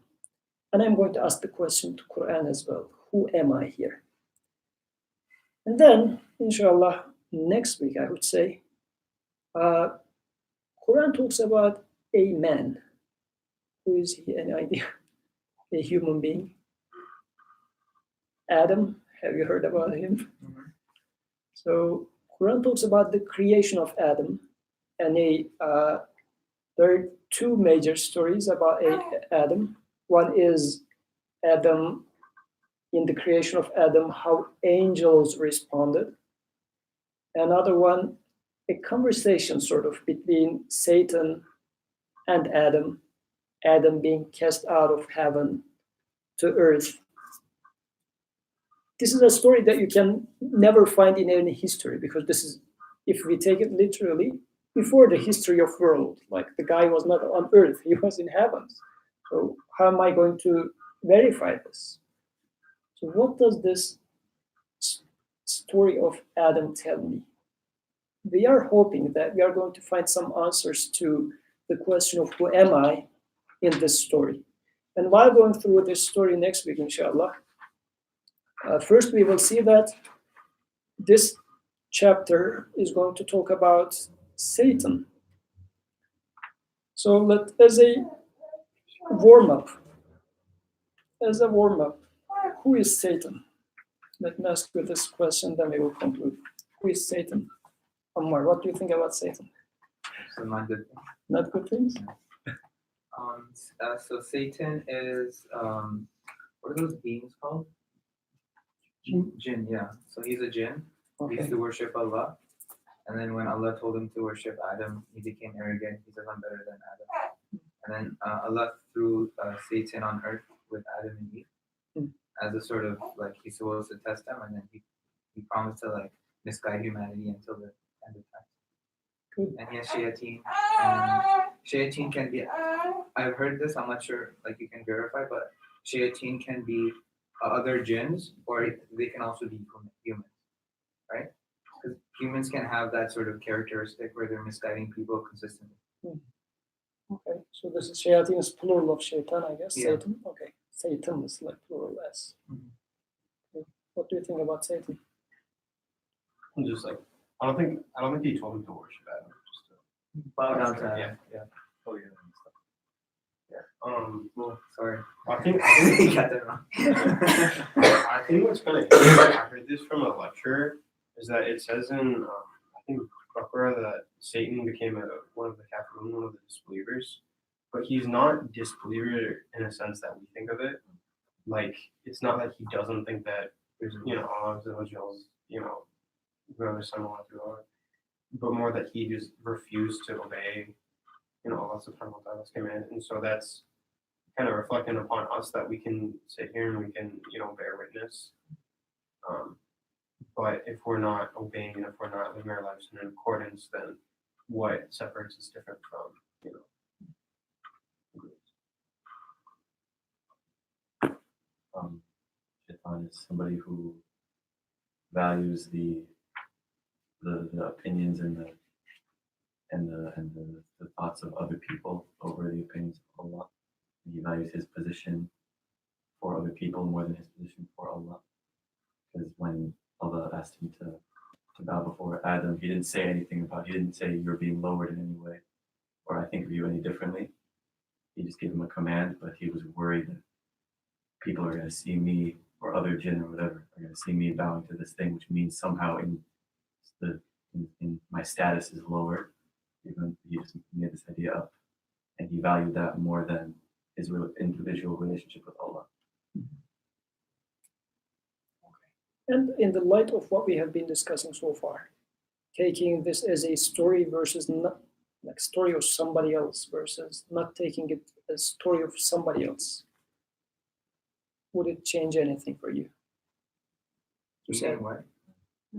And I'm going to ask the question to Quran as well. Who am I here? And then, inshallah, next week, I would say, Quran talks about a man. Who is he? Any idea? A human being. Adam, have you heard about him? Mm-hmm. So Quran talks about the creation of Adam and a There are two major stories about Adam. One is Adam, in the creation of Adam, how angels responded. Another one, a conversation sort of between Satan and Adam, Adam being cast out of heaven to earth. This is a story that you can never find in any history, because this is, if we take it literally, before the history of world. Like, the guy was not on earth, he was in heavens. So how am I going to verify this? So what does this story of Adam tell me? We are hoping that we are going to find some answers to the question of who am I in this story. And while going through this story next week, inshallah, first we will see that this chapter is going to talk about Satan. So as a warm-up, who is Satan? Let me ask you this question, then we will conclude. Who is Satan? Ammar, what do you think about Satan? So not good thing. Not good things? So Satan is what are those beings called? Jinn, yeah. So he's a jinn. He Okay. used to worship Allah. And then when Allah told him to worship Adam, he became arrogant. He said, I'm better than Adam. And then Allah threw Satan on earth with Adam and Eve as a sort of, like, he's supposed to test them, and then he promised to, like, misguide humanity until the end of time. Good. And he has shayateen. Shayateen can be, I've heard this, I'm not sure, like, you can verify, but shayateen can be other jinns, or they can also be humans, right? Because humans can have that sort of characteristic where they're misguiding people consistently. Okay, so this is shayateen is plural of shaitan, I guess. Yeah. Satan. Okay, Satan is like plural S. Mhm. Okay. What do you think about Satan? I'm just like, I don't think he told him to worship Adam. Just to Bow down to Yeah. Adam. Yeah. oh yeah, and stuff. Well, sorry. I think You got that wrong. I think what's kind of interesting, I heard this from a lecturer, is that it says in I think Qur'an that Satan became one of the kafirun, one of the disbelievers, but he's not disbeliever in a sense that we think of it. Like, it's not that he doesn't think that there's, Allah, whoever son Allah through Allah, but more that he just refused to obey, Allah subhanahu wa ta'ala's command. And so that's kind of reflecting upon us that we can sit here and we can, bear witness. But if we're not obeying and if we're not living our lives in accordance, then what separates us different from, Shaitan is somebody who values the opinions and the thoughts of other people over the opinions of Allah. He values his position for other people more than his position for Allah. Because when Allah asked him to bow before Adam, he didn't say he didn't say you're being lowered in any way, or I think of you any differently. He just gave him a command, but he was worried that people are going to see me, or other jinn or whatever, are going to see me bowing to this thing, which means somehow in my status is lower. Even he just made this idea up, and he valued that more than his individual relationship with Allah. And in the light of what we have been discussing so far, taking this as a story versus not, like story of somebody else versus not taking it as story of somebody else, would it change anything for you? You said, what?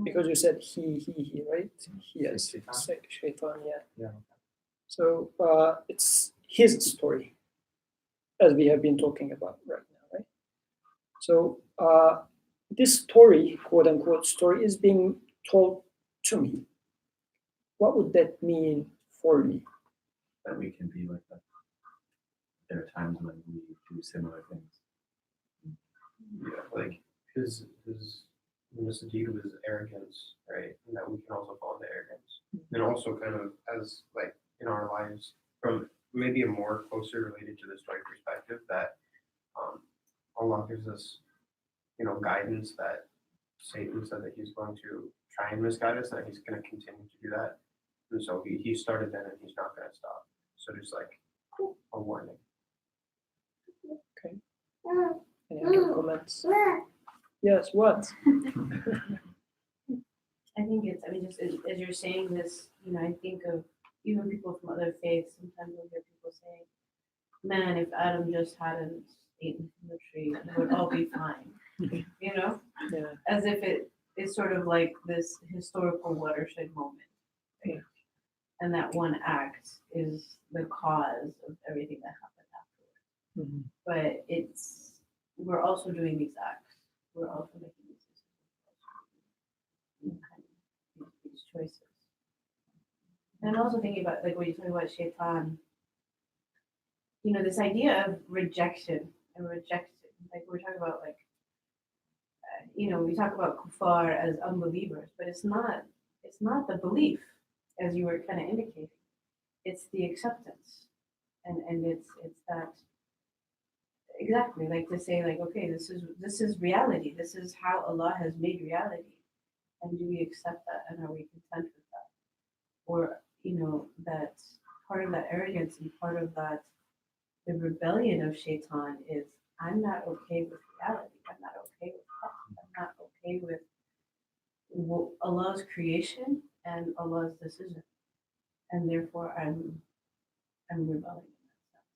because you said he, right? He is Shaitan. shaitan, yeah. Yeah. So it's his story, as we have been talking about right now, right? So this story, quote unquote story, is being told to me. What would that mean for me? That we can be like that. There are times when we do similar things. Yeah, like his misdeed was arrogance, right? And that we can also fall into arrogance. And also kind of as like in our lives, from maybe a more closer related to the story perspective, that Allah gives us, guidance that Satan said that he's going to try and misguide us, that he's going to continue to do that. And so he started then and he's not going to stop. So just like a warning. Any other comments? Yes, what? I think it's, I mean, just as you're saying this, I think of even people from other faiths. Sometimes I'll hear people say, man, if Adam just hadn't eaten from the tree, it would all be fine. Yeah. As if it is sort of like this historical watershed moment. Right? Yeah. And that one act is the cause of everything that happened afterwards. Mhm. But we're also doing these acts. We're also making these decisions. These choices. And I'm also thinking about, like, when you talk about shaitan, this idea of rejection and rejection. Like, we're talking about, like, we talk about kuffar as unbelievers, but it's not the belief, as you were kind of indicating. It's the acceptance. And it's that, exactly, like, to say, like, okay, this is reality. This is how Allah has made reality. And do we accept that, and are we content with that? Or, that part of that arrogance and part of that, the rebellion of shaitan is, I'm not okay with reality. I'm not okay with that. I'm not okay with Allah's creation and Allah's decision. And therefore I'm rebelling in that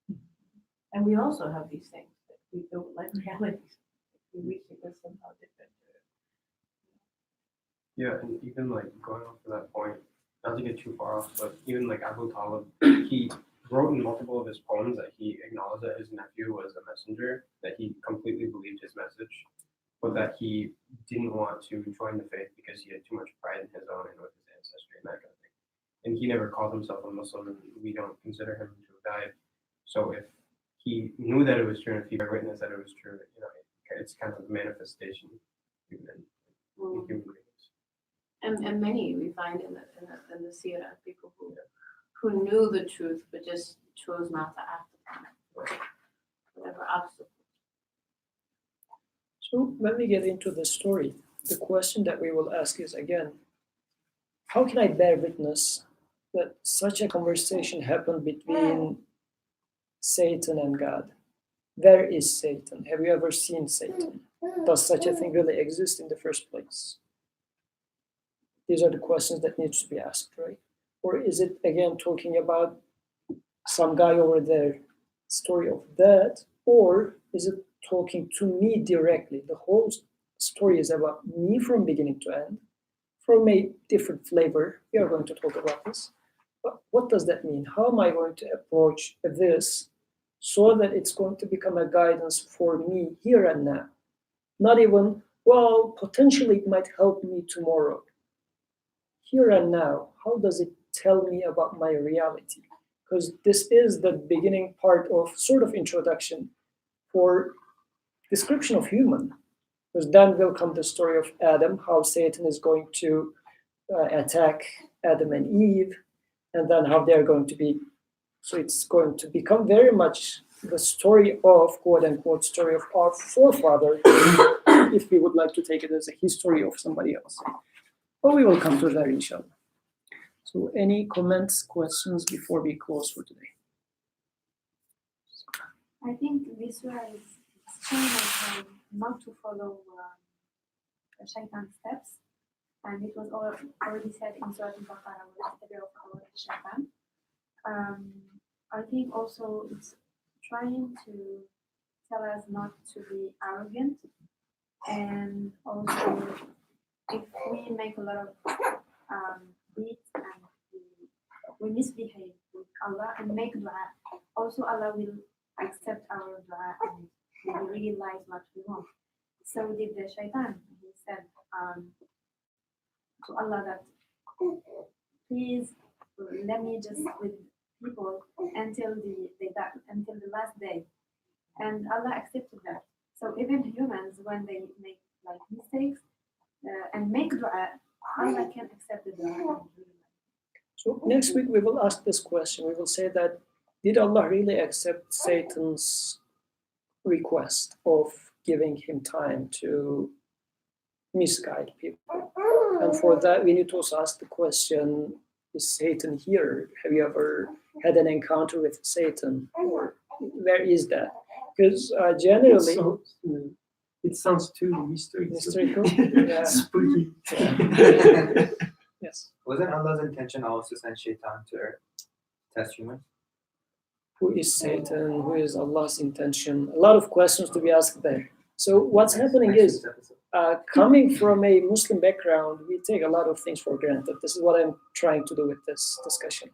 sense. And we also have these things that we don't like reality. We wish it was somehow different. Yeah, and even like going off to that point, not to get too far off, but even like Abu Talib, he wrote in multiple of his poems that he acknowledged that his nephew was a messenger, that he completely believed his message, but that he didn't want to join the faith because he had too much pride in his own and with his ancestry and that kind of thing. And he never called himself a Muslim, and we don't consider him to have died. So if he knew that it was true, and if he witnessed that it was true, it's kind of a manifestation even in human beings. And many we find in the seerah, people who knew the truth but just chose not to act upon it, whatever obstacle. So when we get into the story, the question that we will ask is again, how can I bear witness that such a conversation happened between Satan and God? Where is Satan? Have you ever seen Satan? Does such a thing really exist in the first place? These are the questions that need to be asked, right? Or is it again talking about some guy over there, story of that? Or is it talking to me directly? The whole story is about me from beginning to end, from a different flavor. We are going to talk about this. But what does that mean? How am I going to approach this so that it's going to become a guidance for me here and now? Not even, well, potentially it might help me tomorrow. Here and now, how does it tell me about my reality? Because this is the beginning part of sort of introduction for description of human. Because then will come the story of Adam, how Satan is going to attack Adam and Eve, and then how they're going to be. So it's going to become very much the story of, quote unquote, story of our forefather, if we would like to take it as a history of somebody else. But we will come to that, inshallah. So any comments, questions before we close for today? I think this surah is showing us not to follow the shaitan steps, and it was already said in Surah Al-Baqarah, shaitan. I think also it's trying to tell us not to be arrogant, and also if we make a lot of deeds and we misbehave with Allah and make dua, also Allah will accept our dua and we will realize what we want. So did the shaitan. He said to Allah that please let me just with people until the last day, and Allah accepted that. So even humans, when they make like mistakes and make dua, Allah can accept the dua. So next week we will ask this question. We will say that, did Allah really accept Satan's request of giving him time to misguide people? And for that, we need to also ask the question, is Satan here? Have you ever had an encounter with Satan? Or where is that? Because generally, It sounds too mystical. Mystical? Yeah. Spooky. yes. Wasn't Allah's intention always to send Shaitan to earth, test humans? Who is Satan? Who is Allah's intention? A lot of questions to be asked there. So what's happening is, coming from a Muslim background, we take a lot of things for granted. This is what I'm trying to do with this discussion.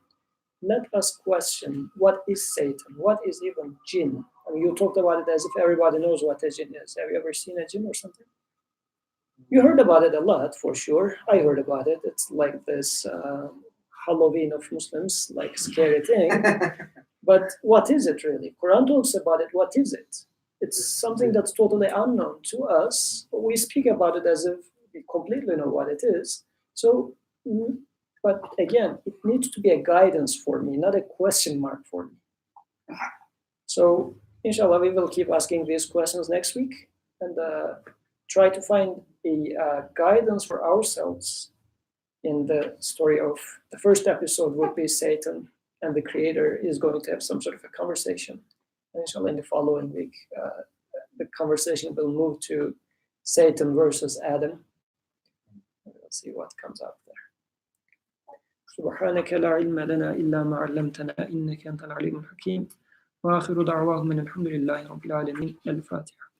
Let us question, what is Satan? What is even jinn? I mean, you talked about it as if everybody knows what a jinn is. Have you ever seen a jinn or something? You heard about it a lot, for sure. I heard about it. It's like this Halloween of Muslims, like scary thing. But what is it really? Quran talks about it. What is it? It's something that's totally unknown to us. We speak about it as if we completely know what it is. So, but again, it needs to be a guidance for me, not a question mark for me. So, inshallah, we will keep asking these questions next week and try to find a guidance for ourselves in the story of the first episode would be Satan and the creator is going to have some sort of a conversation. And inshallah, in the following week, the conversation will move to Satan versus Adam. Let's see what comes out there. سبحانك لا علم لنا إلا ما علمتنا إنك أنت العليم الحكيم وآخر دعواهم من الحمد لله رب العالمين. الفاتحة.